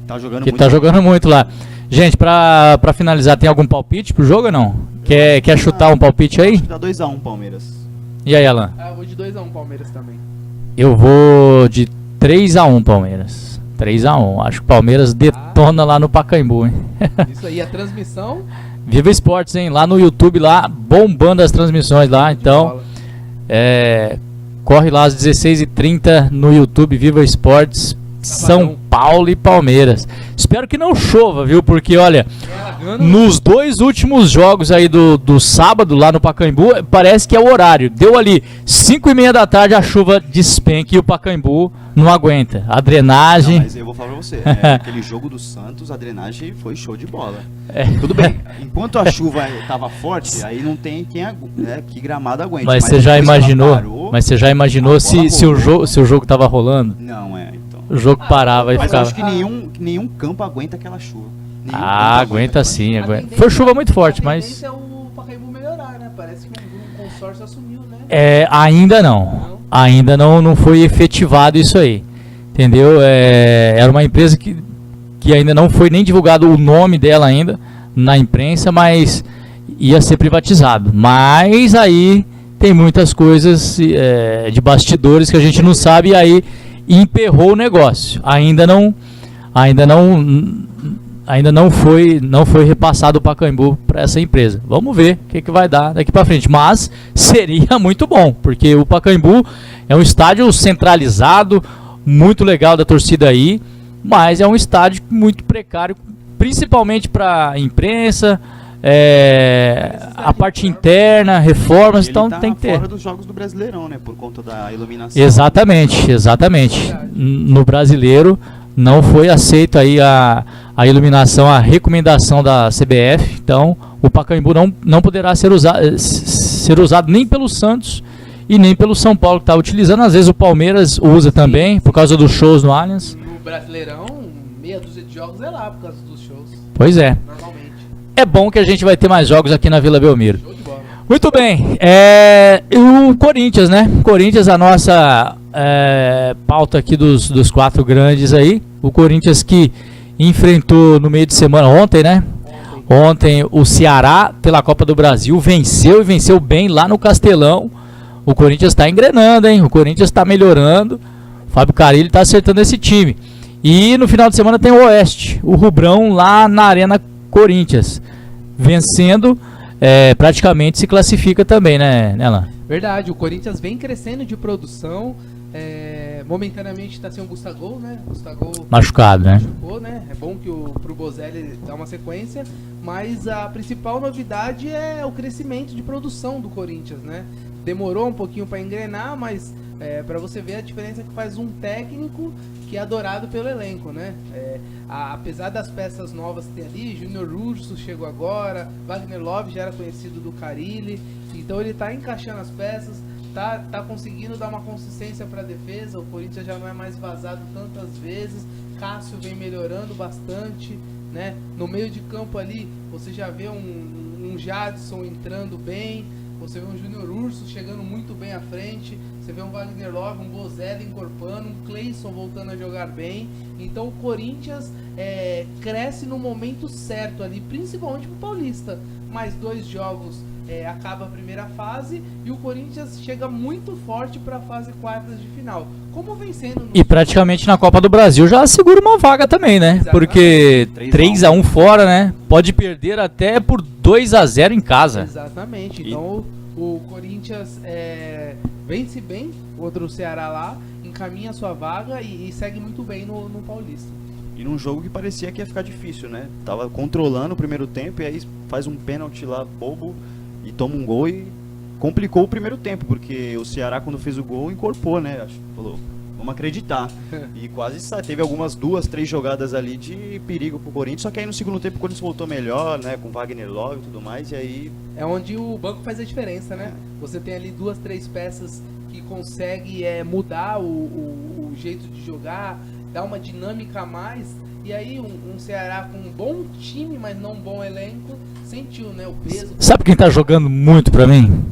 Tá jogando Que muito. tá jogando muito lá. Gente, pra finalizar, tem algum palpite pro jogo ou não? Quer chutar um palpite aí? Acho que dá 2x1 Palmeiras. E aí, Alan? Eu vou de 2x1 Palmeiras também. Eu vou de 3x1 Palmeiras. 3x1. Acho que o Palmeiras detona lá no Pacaembu, hein? Isso aí, a transmissão. Viva Esportes, hein? Lá no YouTube, lá, bombando as transmissões lá. Então, corre lá às 16h30 no YouTube, Viva Esportes, São Paulo e Palmeiras. Espero que não chova, viu? Porque, olha, nos 2 últimos jogos aí do sábado, lá no Pacaembu, parece que é o horário. Deu ali 5h30 da tarde, a chuva despenca e o Pacaembu não aguenta. A drenagem... Não, mas eu vou falar pra você, aquele jogo do Santos, a drenagem foi show de bola. Tudo bem, enquanto a chuva tava forte, aí não tem que gramado aguente. Mas você já imaginou, parou, se o jogo tava rolando? Não, então. O jogo parava e Mas ficava... eu acho que nenhum campo aguenta aquela chuva. Aguenta sim, aguenta. Foi chuva muito forte, mas... A tendência é o Pacaembu melhorar, né? Parece que o consórcio assumiu, né? Ainda não. Ainda não foi efetivado isso aí. Entendeu? Era uma empresa que ainda não foi nem divulgado o nome dela ainda na imprensa, mas ia ser privatizado. Mas aí tem muitas coisas de bastidores que a gente não sabe, e aí emperrou o negócio. Ainda não foi repassado o Pacaembu para essa empresa. Vamos ver o que vai dar daqui para frente. Mas seria muito bom, porque o Pacaembu é um estádio centralizado, muito legal da torcida aí, mas é um estádio muito precário, principalmente para a imprensa, a parte interna, reformas, então tem que ter. Fora dos jogos do Brasileirão, né? Por conta da iluminação. Exatamente. No Brasileiro não foi aceito aí a iluminação, a recomendação da CBF, então o Pacaembu não poderá ser usado nem pelo Santos e nem pelo São Paulo, que está utilizando. Às vezes o Palmeiras usa também, por causa dos shows no Allianz. No Brasileirão, meia dúzia de jogos é lá por causa dos shows. Pois é. Normalmente. É bom que a gente vai ter mais jogos aqui na Vila Belmiro. Show de bola. Muito bem. O Corinthians, né? Corinthians, a nossa pauta aqui dos 4 grandes aí. O Corinthians que enfrentou no meio de semana, ontem, né? Ontem o Ceará pela Copa do Brasil venceu, e venceu bem lá no Castelão. O Corinthians está engrenando, hein? O Corinthians está melhorando. O Fábio Carille está acertando esse time. E no final de semana tem o Oeste, o Rubrão lá na Arena Corinthians. Vencendo, praticamente se classifica também, né, Alan? Verdade, o Corinthians vem crescendo de produção. Momentaneamente está sem o Gustavo, né? Gustavo machucado, né? Machucou, né? É bom que pro Bozelli dá uma sequência, mas a principal novidade é o crescimento de produção do Corinthians, né? Demorou um pouquinho para engrenar, mas para você ver a diferença que faz um técnico que é adorado pelo elenco, né? Apesar das peças novas que tem ali, Júnior Urso chegou agora, Wagner Love já era conhecido do Carille, então ele tá encaixando as peças, tá conseguindo dar uma consistência para a defesa. O Corinthians já não é mais vazado tantas vezes, Cássio vem melhorando bastante, né? No meio de campo ali, você já vê um Jadson entrando bem, você vê um Júnior Urso chegando muito bem à frente, você vê um Wagner Love, um Bozelli encorpando, um Cleison voltando a jogar bem. Então o Corinthians cresce no momento certo ali, principalmente pro Paulista. Mais 2 jogos acaba a primeira fase e o Corinthians chega muito forte para a fase quartas de final. Como vencendo e praticamente na Copa do Brasil já segura uma vaga também, né? Exatamente. Porque 3-1 fora, né? Pode perder até por 2-0 em casa. Exatamente. Então o Corinthians vence bem contra o Ceará lá, encaminha a sua vaga e segue muito bem no Paulista. E num jogo que parecia que ia ficar difícil, né? Tava controlando o primeiro tempo e aí faz um pênalti lá bobo e toma um gol e complicou o primeiro tempo, porque o Ceará, quando fez o gol, encorpou, né? Falou, vamos acreditar. E quase teve algumas 2, 3 jogadas ali de perigo pro Corinthians, só que aí no segundo tempo o Corinthians voltou melhor, né, com Wagner Love e tudo mais, e aí... É onde o banco faz a diferença, né? Você tem ali 2, 3 peças que conseguem mudar o jeito de jogar, dar uma dinâmica a mais, e aí um Ceará com um bom time, mas não um bom elenco, sentiu, né, o peso. Sabe quem tá jogando muito pra mim?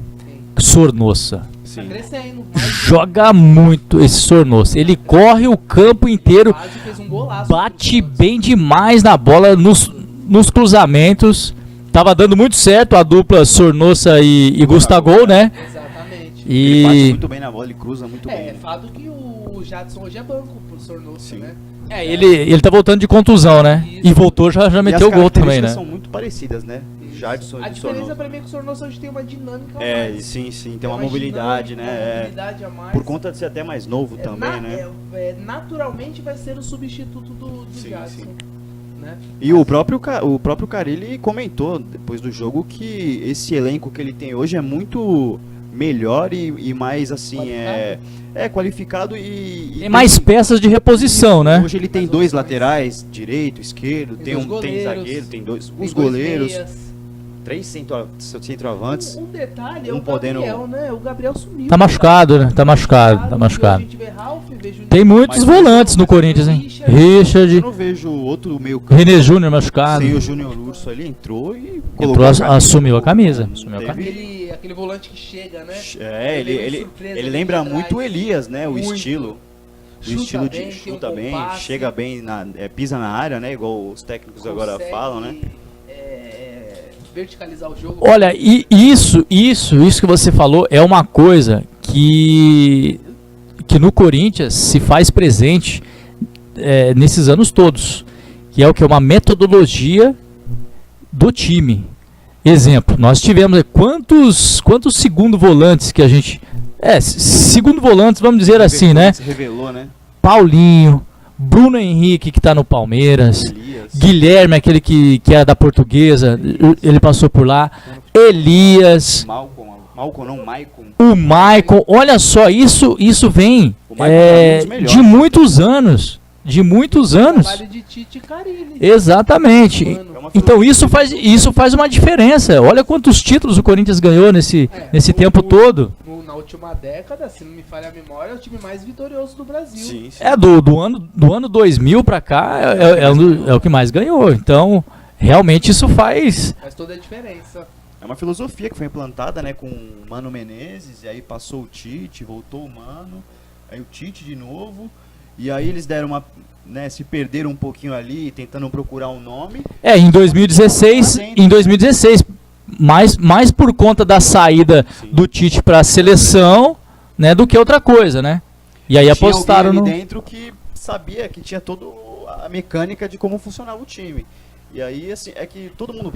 Sornosa. Tá crescendo. Joga muito esse Sornosa. Ele corre o campo inteiro, Fez um golaço, bate bem demais na bola, nos cruzamentos. Tava dando muito certo a dupla Sornosa e Gustavo, né? Exatamente. Ele bate E muito bem na bola, ele cruza muito bem. É fato que o Jadson hoje é banco pro Sornosa, né? ele tá voltando de contusão, né? Isso. E voltou, já E meteu as gol também, né? características são muito parecidas, né? Jadson A e diferença Sornosa. pra mim é que o Sornosa hoje tem uma dinâmica a mais. Sim, tem uma mobilidade, dinâmica, né? Uma mobilidade a mais. Por conta de ser até mais novo também, né? Naturalmente vai ser o substituto do Jadson. Sim. Né? E o próprio Carille comentou depois do jogo que esse elenco que ele tem hoje é muito melhor e mais assim, qualificado e Tem mais peças de reposição, né? Hoje ele tem Mais 2 opções. laterais, direito, esquerdo, Tem tem dois goleiros, zagueiro, tem Tem os dois goleiros, meias. 3 centroavantes. Um detalhe é Um o Gabriel, podendo- né? O Gabriel sumiu. Tá machucado, né? Tá machucado. Hoje a gente vê Ralf, vê Juninho. Tem muitos Mas- volantes no Corinthians, hein? Eu Richard, não vejo outro meio campo René Júnior machucado. sem o Júnior Urso ali, entrou e Entrou, assumiu a camisa. Assumiu a Teve- camisa. Aquele volante que chega, né? ele surpresa ele ali lembra de muito o trás. Elias, né? O Muito. estilo. O Chuta estilo bem, de tem um chuta bom bem, passe. chega bem, pisa na área, né? Igual os técnicos agora Consegue, falam, né? Verticalizar o jogo. Olha, e isso que você falou é uma coisa que no Corinthians se faz presente nesses anos todos, que é o que é uma metodologia do time. Exemplo, nós tivemos quantos segundo volantes que a gente segundo volantes, vamos dizer assim, né? Se revelou, né? Paulinho, Bruno Henrique que está no Palmeiras, Elias. Guilherme, aquele que era da Portuguesa, ele passou por lá, Elias, Malcom não, Maicon. o Maicon, olha só, isso vem O Maicon é um dos melhores. de muitos anos, Trabalho de Tite e Carille. exatamente. Mano. Então isso faz uma diferença. Olha quantos títulos o Corinthians ganhou nesse tempo todo. Na última década, se não me falha a memória, é o time mais vitorioso do Brasil. Sim. Do ano 2000 pra cá é o que mais ganhou. Então, realmente isso faz. Faz toda a diferença. É uma filosofia que foi implantada, né, com o Mano Menezes, e aí passou o Tite, voltou o Mano, aí o Tite de novo, e aí eles deram se perderam um pouquinho ali, tentando procurar um nome. Em 2016, mais por conta da saída Sim. do Tite para a seleção, né, do que outra coisa, né? E aí Tinha apostaram alguém no ali dentro que sabia que tinha toda a mecânica de como funcionava o time. E aí, assim, é que todo mundo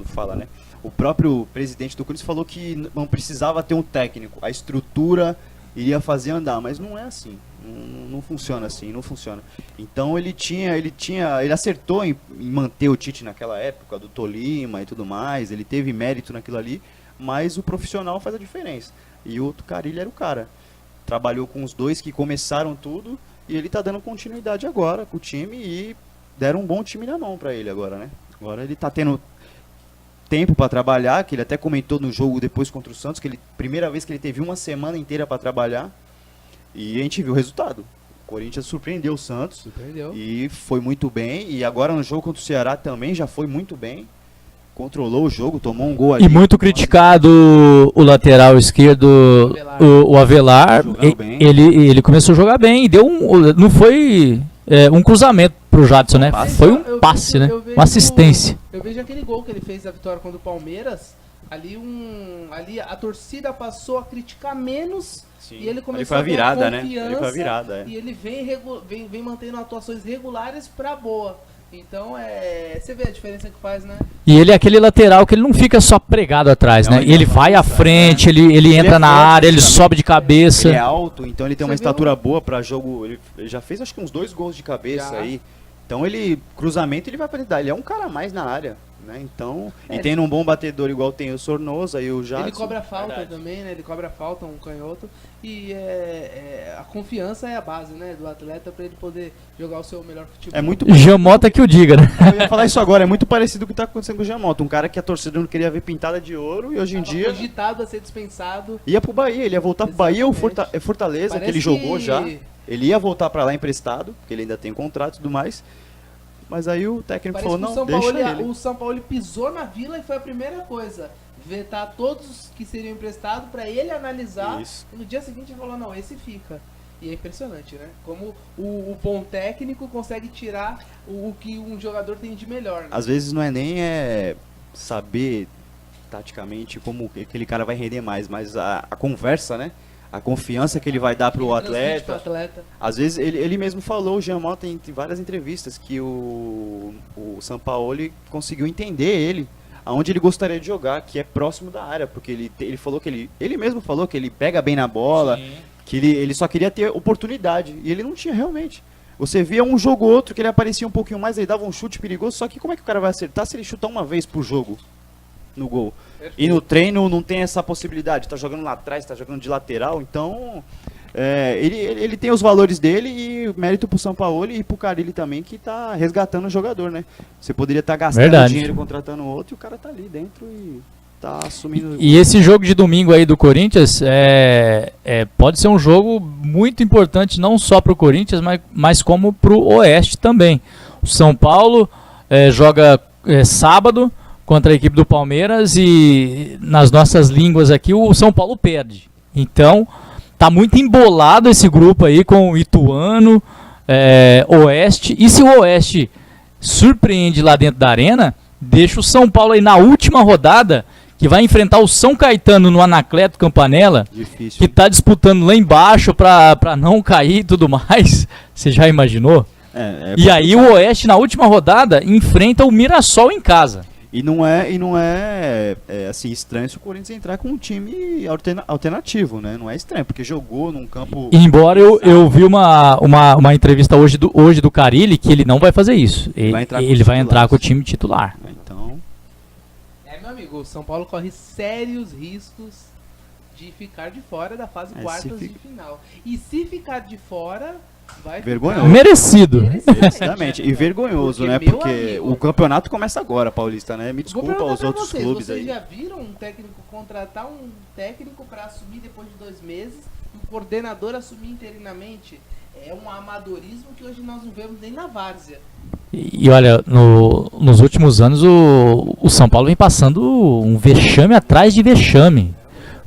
fala, né? O próprio presidente do Corinthians falou que não precisava ter um técnico, a estrutura iria fazer andar, mas não é assim. Não funciona assim, não funciona. Então ele acertou em manter o Tite naquela época do Tolima e tudo mais, ele teve mérito naquilo ali, mas o profissional faz a diferença. E o Carille era o cara. Trabalhou com os dois que começaram tudo e ele tá dando continuidade agora com o time e deram um bom time na mão pra ele agora, né? Agora ele tá tendo tempo pra trabalhar, que ele até comentou no jogo depois contra o Santos, que primeira vez que ele teve uma semana inteira pra trabalhar. E a gente viu o resultado. O Corinthians surpreendeu o Santos. Surpreendeu. E foi muito bem. E agora no jogo contra o Ceará também já foi muito bem. Controlou o jogo, tomou um gol ali. E muito criticado o lateral esquerdo, o Avelar. Jogando bem. Ele começou a jogar bem e deu não foi um cruzamento pro Jadson, né? Passe. Foi um passe, né? Uma assistência. Eu vejo aquele gol que ele fez da vitória contra o Palmeiras. Ali a torcida passou a criticar menos. Sim. E ele começou Ali foi a a ter virada, né? confiança, Ali foi a virada, E ele vem mantendo atuações regulares pra boa. Então, você vê a diferença que faz, né? E ele é aquele lateral que ele não fica só pregado atrás, Não, né? ele Ele vai à frente, ele entra é na forte, área, ele fisicamente. sobe de cabeça. Ele é alto, então ele tem uma Você viu? estatura boa pra jogo. Ele já fez acho que uns 2 gols de cabeça Já. aí. Então cruzamento ele vai pra dar. Ele é um cara a mais na área. né? Então, e tendo um bom batedor igual tem o Sornosa e o Jadson. Ele cobra falta Verdade. também, né? Ele cobra falta, um canhoto. E a confiança é a base, né? Do atleta pra ele poder jogar o seu melhor futebol. É muito Jamota que o diga, né? Eu ia falar isso agora, é muito parecido com o que tá acontecendo com o Giamotto. Um cara que a torcida não queria ver pintada de ouro e hoje em dia Cogitado a ser dispensado. ia pro Bahia, ele ia voltar pro Bahia ou Exatamente. Fortaleza, que Parece ele jogou já. que- Ele ia voltar pra lá emprestado, porque ele ainda tem contrato e tudo mais. Mas aí o técnico Parece falou, que não, deixa ele. o São Paulo pisou na Vila e foi a primeira coisa. Vetar todos os que seriam emprestados pra ele analisar. Isso. E no dia seguinte ele falou, não, esse fica. E é impressionante, né? Como o bom técnico consegue tirar o que um jogador tem de melhor. Né? Às vezes não é nem saber taticamente como aquele cara vai render mais, mas a conversa, né? A confiança que ele vai dar pro Ele transmite pro atleta. atleta. Às vezes ele mesmo falou, o Giamotto tem várias entrevistas, que o Sampaoli conseguiu entender ele, aonde ele gostaria de jogar, que é próximo da área, porque ele falou que ele mesmo falou que ele pega bem na bola, que ele só queria ter oportunidade, e ele não tinha realmente. Você via um jogo ou outro que ele aparecia um pouquinho mais, ele dava um chute perigoso, só que como é que o cara vai acertar se ele chutar uma vez por jogo no gol? E no treino não tem essa possibilidade, tá jogando lá atrás, tá jogando de lateral, então ele tem os valores dele e mérito pro Sampaoli e pro Carille também, que tá resgatando o jogador, né? Você poderia estar gastando Verdade. dinheiro contratando outro e o cara tá ali dentro e tá assumindo. E esse jogo de domingo aí do Corinthians pode ser um jogo muito importante, não só pro Corinthians, mas como pro Oeste também. O São Paulo joga sábado contra a equipe do Palmeiras e nas nossas línguas aqui o São Paulo perde. Então tá muito embolado esse grupo aí com o Ituano, Oeste. E se o Oeste surpreende lá dentro da arena, deixa o São Paulo aí na última rodada, que vai enfrentar o São Caetano no Anacleto Campanella, Difícil. que tá disputando lá embaixo pra não cair e tudo mais. Você já imaginou? E aí o Oeste na última rodada enfrenta o Mirassol em casa. E não é assim, estranho se o Corinthians entrar com um time alternativo, né? Não é estranho, porque jogou num campo. Embora eu vi uma entrevista hoje do Carille que ele não vai fazer isso. Ele vai entrar com o time titular. Então, Meu amigo, o São Paulo corre sérios riscos de ficar de fora da fase quartas de final. E se ficar de fora, vai Vergonhoso. ficar... Merecido. exatamente. E vergonhoso, Porque, né? meu Porque amigo, o campeonato começa agora, Paulista, né? Me Vou desculpa perguntar os pra outros vocês, clubes vocês aí. já viram um técnico contratar um técnico para assumir depois de 2 meses, um coordenador assumir interinamente? É um amadorismo que hoje nós não vemos nem na várzea. E olha, nos últimos anos o São Paulo vem passando um vexame atrás de vexame.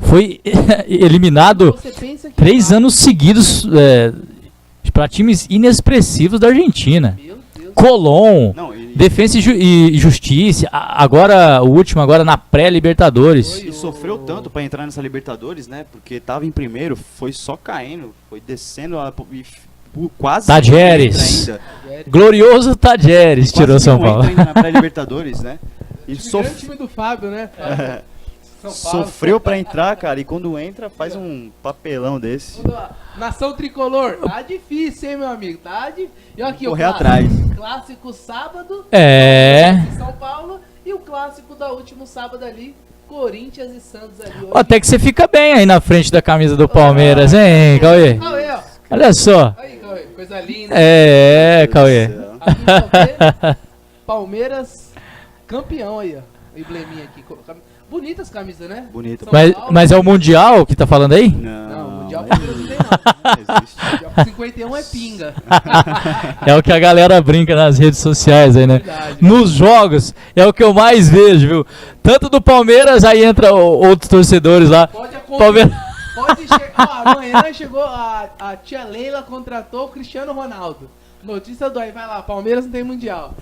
Foi eliminado Você pensa que 3 anos seguidos para times inexpressivos da Argentina. Meu Deus. Colón, Não, Defensa e Justiça, agora o último, agora na pré-Libertadores. Foi e sofreu tanto pra entrar nessa Libertadores, né? Porque tava em primeiro, foi só caindo, foi descendo quase Tadieres. não entra ainda. Glorioso Tadieres tirou Quase São não Paulo. entra ainda na pré-Libertadores, né? E Grande time do Fábio, né? Fábio. São Paulo. sofreu pra entrar, cara, e quando entra faz um papelão desse. Vamos lá. Nação Tricolor, tá difícil, hein, meu amigo? Tá difícil. E aqui, Correr o atrás. Clássico sábado, É. São Paulo, e o clássico da último sábado ali, Corinthians e Santos ali. Hoje. Até que você fica bem aí na frente da camisa do Palmeiras, hein, Cauê? Cauê, ó. Olha só. Aí, Cauê, coisa linda. Cauê. Meu Deus do céu. Aqui em Cauê, Palmeiras, campeão aí, ó. O embleminha aqui. Bonitas camisas, né? Bonito. São Mas, Paulo. mas é o Mundial que tá falando aí? Não, o Mundial é- Palmeiras não tem não. não existe. O Mundial 51 é pinga. É o que a galera brinca nas redes sociais aí, né? Verdade. Nos jogos, é o que eu mais vejo, viu? Tanto do Palmeiras, aí entra outros torcedores lá. Pode Palmeiras. acontecer. Pode chegar. Ó, amanhã chegou a tia Leila contratou o Cristiano Ronaldo. Notícia do aí, vai lá, Palmeiras não tem mundial.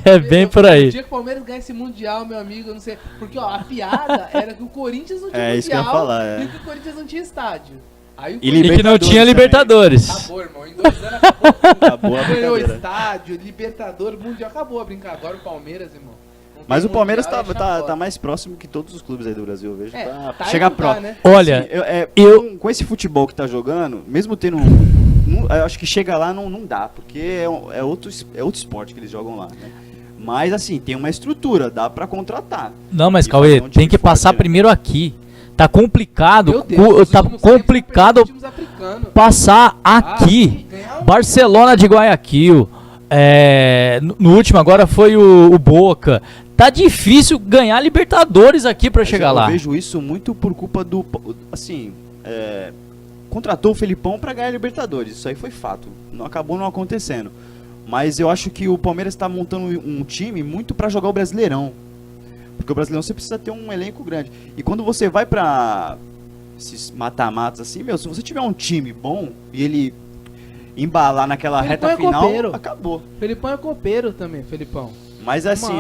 É bem por O aí. dia que o Palmeiras ganha esse mundial, meu amigo, eu não sei. Porque ó, a piada era que o Corinthians não tinha É, mundial isso que eu ia falar, é. e que o Corinthians não tinha estádio. Aí o E E que não tinha Libertadores Libertadores. acabou, irmão. Em 2 anos acabou. Acabou a Ganhou brincadeira. estádio, Libertadores, mundial, acabou a brincar. Agora o Palmeiras, irmão. não Mas tem o Palmeiras mundial, tá, é tá, chacota. tá mais próximo que todos os clubes aí do Brasil, eu vejo. É, Tá, tá chega e não tá, próximo. né? Olha, Eu com esse futebol que tá jogando, mesmo tendo eu acho que chega lá não dá, porque é outro esporte que eles jogam lá, né? Mas assim, tem uma estrutura, dá pra contratar. Não, mas E Cauê, fazer um tem time que passar forte, né? primeiro aqui. Tá complicado, Meu Deus, tá nos últimos tempos, complicado times africanos. passar aqui. ganhar um- Barcelona de Guayaquil. No último agora foi o Boca. Tá difícil ganhar Libertadores aqui pra chegar lá. Eu vejo isso muito por culpa do... Assim, contratou o Felipão pra ganhar Libertadores. Isso aí foi fato. Acabou não acontecendo. Mas eu acho que o Palmeiras tá montando um time muito pra jogar o Brasileirão. Porque o Brasileirão você precisa ter um elenco grande. E quando você vai pra esses mata-matas assim, se você tiver um time bom e ele embalar naquela Felipão reta é final, copeiro. acabou. Felipão é copeiro também, Felipão. Mas assim,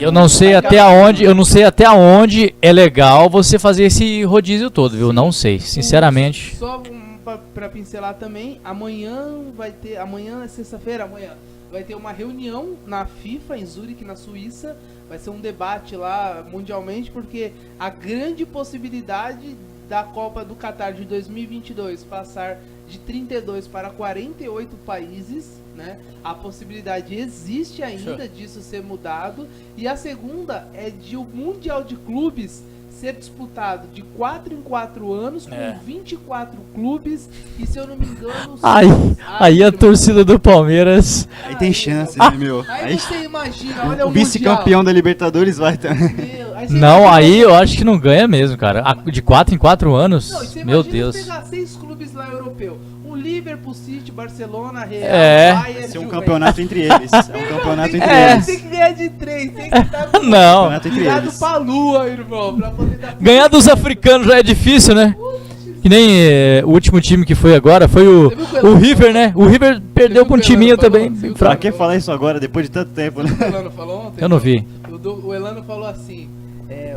Eu não sei até onde é legal você fazer esse rodízio todo, viu? Não sei, sinceramente. Só pra pincelar também, amanhã é sexta-feira, amanhã vai ter uma reunião na FIFA em Zurique, na Suíça. Vai ser um debate lá mundialmente, porque a grande possibilidade da Copa do Catar de 2022 passar de 32 para 48 países, né? A possibilidade existe ainda disso ser mudado. E a segunda é de o Mundial de Clubes ser disputado de 4 em 4 anos, com 24 clubes, e se eu não me engano... Aí a torcida do Palmeiras... Aí tem chance, né, meu? Aí você imagina, olha o vice-campeão da Libertadores vai também. Não, aí eu acho que não ganha mesmo, cara. De 4 em 4 anos, Não, e você meu imagina Deus. se pegar 6 clubes lá europeu. Liverpool, City, Barcelona, Real, Bayern, Vai ser um Juventus. campeonato entre eles. É um campeonato entre eles. Tem que ganhar de 3, tem que estar Não. Campeonato entre virado eles. pra lua, irmão, pra poder dar... Ganhar dos africanos já é difícil, né? Que nem o último time que foi agora foi o River, né? O River perdeu pra um timinho também bem Pra fraco. que falar isso agora, depois de tanto tempo, né? O Elano falou ontem? Eu não vi. O Elano falou assim,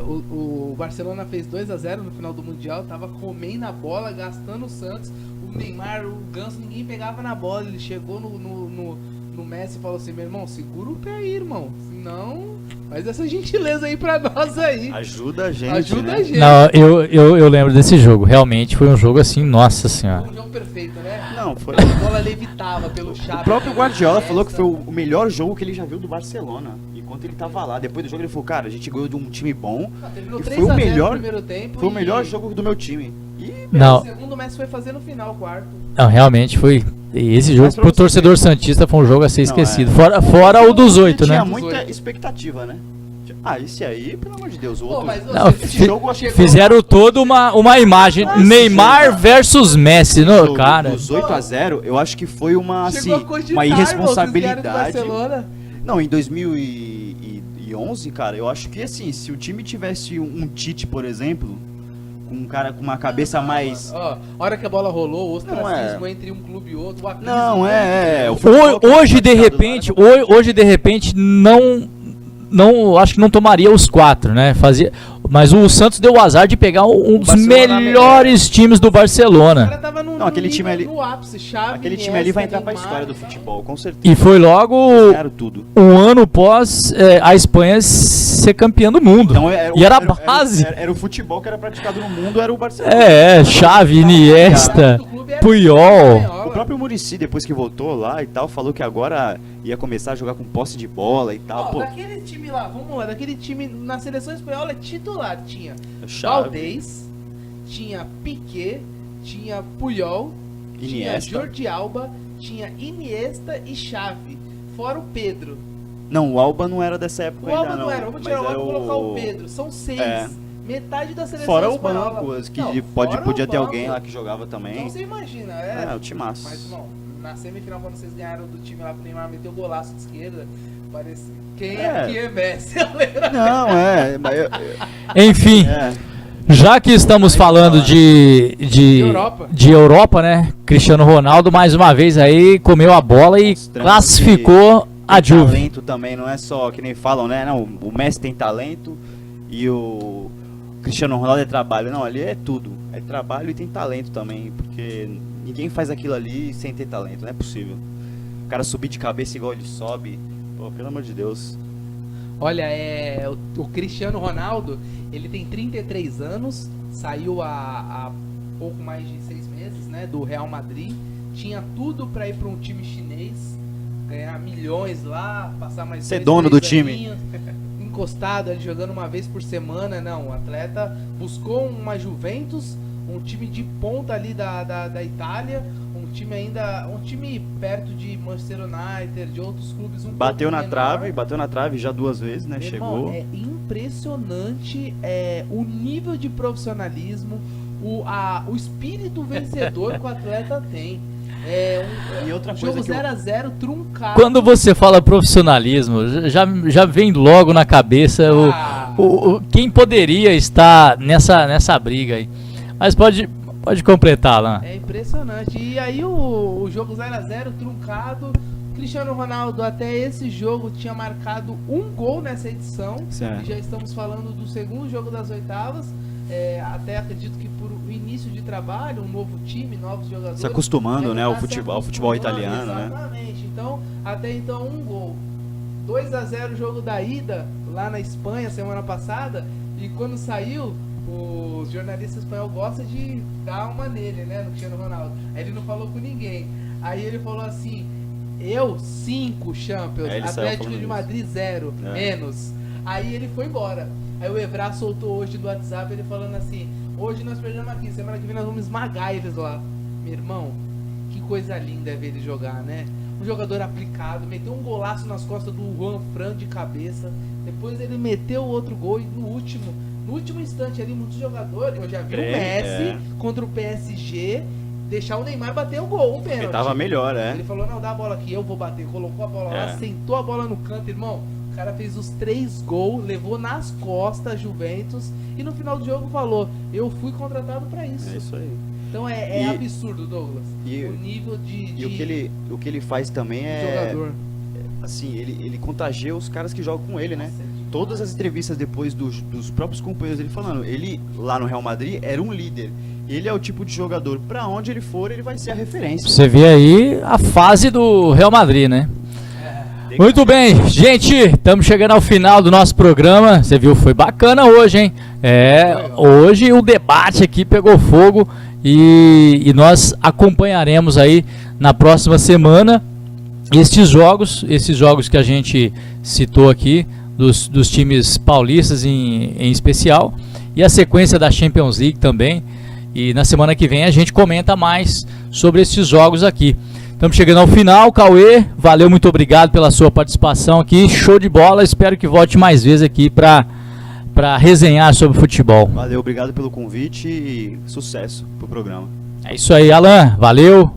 o Barcelona fez 2-0 no final do Mundial, tava comendo a bola, gastando o Santos, o Neymar, o Ganso, ninguém pegava na bola, ele chegou no Messi e falou assim, meu irmão, segura o pé aí, irmão, senão faz essa gentileza aí pra nós aí. Ajuda a gente, Ajuda né? a gente. Não, eu lembro desse jogo. Realmente foi um jogo assim, nossa senhora. Um jogo perfeito, né? Não, foi... A bola levitava pelo chave. O próprio Guardiola falou que foi o melhor jogo que ele já viu do Barcelona. Enquanto ele tava lá. Depois do jogo ele falou, cara, a gente ganhou de um time bom. Terminou E 3 foi o a 0 melhor, no primeiro tempo. foi o melhor jogo do meu time. E Não, O segundo o Messi foi fazer no final, o quarto. não, realmente foi. Esse jogo Mas pra pro você torcedor santista foi um jogo a ser esquecido. Não, Fora o dos 8, tinha né? muita expectativa, né? Esse aí, pelo amor de Deus, o Pô, outro... mas Não, esse jogo, acho que Fizeram toda uma imagem. Neymar versus Messi, no, jogo cara. dos 8-0, eu acho que foi uma, assim, Chegou a cogitar, uma irmão, vocês irresponsabilidade. ganharam do Barcelona. Não, em 2011, cara, eu acho que assim, se o time tivesse um Tite, por exemplo, com um cara com uma cabeça mais... Ó, a hora que a bola rolou, o ostracismo Não entre um clube e outro, o aprismo Não, entre o outro. futebol que Hoje é de praticado repente, lá, né? hoje de repente não acho que não tomaria os 4, né? Mas o Santos deu o azar de pegar um dos Barcelona melhores times do O cara Barcelona. tava no, Não, aquele no time nível, ali- no ápice, chave, Aquele time Iniesta, ali vai entrar pra Neymar. história do futebol, com certeza. E foi logo Ganharam tudo. um ano após a Espanha ser campeã do mundo. Então, E era a base. Era o futebol que era praticado no mundo, era o Barcelona. Xavi, Iniesta, O clube era Puyol. espanhola. O próprio Muricy, depois que voltou lá e tal, falou que agora ia começar a jogar com posse de bola e tal. Ó, Pô, daquele time lá, vamos lá, daquele time na seleção espanhola titular tinha Xavi, Valdez, tinha Piqué, tinha Puyol, Iniesta. tinha Jordi Alba, tinha Iniesta e Xavi, fora o Pedro. Não, o Alba não era dessa época O Alba ainda, não era, vamos tirar o mas Alba e era colocar o Pedro, são 6. É. Metade da seleção Fora o espanhola. banco, que Não, fora podia o ter banco. alguém lá que jogava também. Então você imagina, O timaço. Mas não, na semifinal quando vocês ganharam do time lá, o Neymar meteu o golaço de esquerda, parece... Quem é Messi? Não, mas Enfim, já que estamos falando Europa. de Europa, né? Cristiano Ronaldo mais uma vez aí comeu a bola e Mostrando classificou a tem Juve. talento também, não é só que nem falam, né? Não, o Messi tem talento e o Cristiano Ronaldo é trabalho. Não, ali é tudo. É trabalho e tem talento também, porque ninguém faz aquilo ali sem ter talento, não é possível. O cara subir de cabeça igual ele sobe, pô, pelo amor de Deus. Olha, o Cristiano Ronaldo, ele tem 33 anos, saiu há pouco mais de 6 meses, né, do Real Madrid, tinha tudo para ir para um time chinês, ganhar milhões lá, passar mais Ser 2, dono do 3 time. aninhos, encostado, ali, jogando uma vez por semana. Não, o atleta buscou uma Juventus, um time de ponta ali da Itália, um time perto de Manchester United, de outros clubes um Bateu pouco na menor. trave já 2 vezes, né? Meu Chegou. irmão, é impressionante o nível de profissionalismo, o espírito vencedor que o atleta tem. E outra Um coisa jogo que eu- 0x0 truncado. Quando você fala profissionalismo, já vem logo na cabeça quem poderia estar nessa briga aí. Mas pode completar lá. É impressionante. E aí o jogo 0x0 truncado. Cristiano Ronaldo até esse jogo tinha marcado um gol nessa edição. Certo. E já estamos falando do segundo jogo das oitavas. Até acredito que por início de trabalho, um novo time, novos jogadores. Se acostumando, ele né, tá ao se futebol acostumando, italiano, né? Exatamente. Então, até então um gol. 2x0 o jogo da ida lá na Espanha semana passada. E quando saiu, os jornalistas espanhóis gostam de dar uma nele, né, no Cristiano Ronaldo. Aí ele não falou com ninguém. Aí ele falou assim: eu 5 Champions, Ele saiu Atlético falando de isso. Madrid 0, É. menos. Aí ele foi embora. Aí o Evra soltou hoje do WhatsApp ele falando assim: hoje nós perdemos aqui, semana que vem nós vamos esmagar eles lá. Meu irmão, que coisa linda é ver ele jogar, né? Um jogador aplicado, meteu um golaço nas costas do Juan Fran de cabeça. Depois ele meteu o outro gol e no último instante ali, muitos jogadores, eu já vi o Messi contra o PSG deixar o Neymar bater o gol, o pênalti. Ele tava melhor, Ele falou: não, dá a bola aqui, eu vou bater. Colocou a bola lá, sentou a bola no canto, irmão. O cara fez os 3 gols, levou nas costas a Juventus e no final do jogo falou: eu fui contratado pra isso. É isso aí. Então é E- absurdo, Douglas. e- o nível de O que ele faz também é... jogador. Assim, ele contagia os caras que jogam com ele, né? Nossa, é demais. Todas as entrevistas depois dos próprios companheiros dele falando, ele lá no Real Madrid era um líder. Ele é o tipo de jogador, pra onde ele for, ele vai ser a referência. Você vê aí a fase do Real Madrid, né? Muito bem, gente, estamos chegando ao final do nosso programa. Você viu, foi bacana hoje, hein? Hoje o debate aqui pegou fogo e nós acompanharemos aí na próxima semana esses jogos que a gente citou aqui, dos times paulistas em especial, e a sequência da Champions League também. E na semana que vem a gente comenta mais sobre esses jogos aqui. Estamos chegando ao final, Cauê, valeu, muito obrigado pela sua participação aqui, show de bola, espero que volte mais vezes aqui para resenhar sobre futebol. Valeu, obrigado pelo convite e sucesso pro programa. É isso aí, Alan, valeu,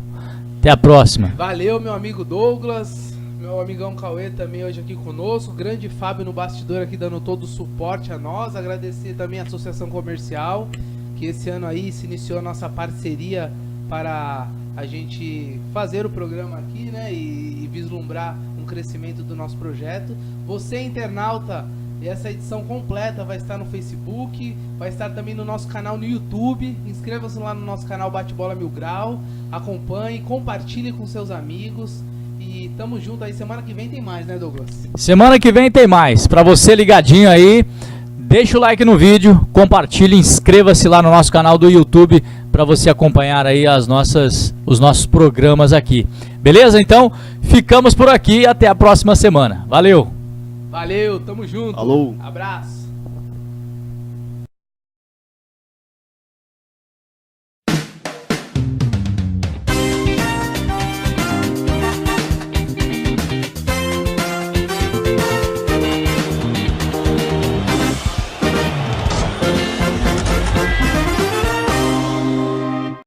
até a próxima. Valeu, meu amigo Douglas, meu amigão Cauê também hoje aqui conosco, grande Fábio no bastidor aqui dando todo o suporte a nós, agradecer também a Associação Comercial, que esse ano aí se iniciou a nossa parceria para a gente fazer o programa aqui, né, e vislumbrar um crescimento do nosso projeto. Você, internauta, essa edição completa vai estar no Facebook, vai estar também no nosso canal no YouTube. Inscreva-se lá no nosso canal Bate Bola Mil Grau, acompanhe, compartilhe com seus amigos e tamo junto aí. Semana que vem tem mais, né, Douglas? Semana que vem tem mais, para você ligadinho aí, deixa o like no vídeo, compartilhe, inscreva-se lá no nosso canal do YouTube para você acompanhar aí os nossos programas aqui. Beleza? Então, ficamos por aqui e até a próxima semana. Valeu! Valeu, tamo junto. Alô. Abraço.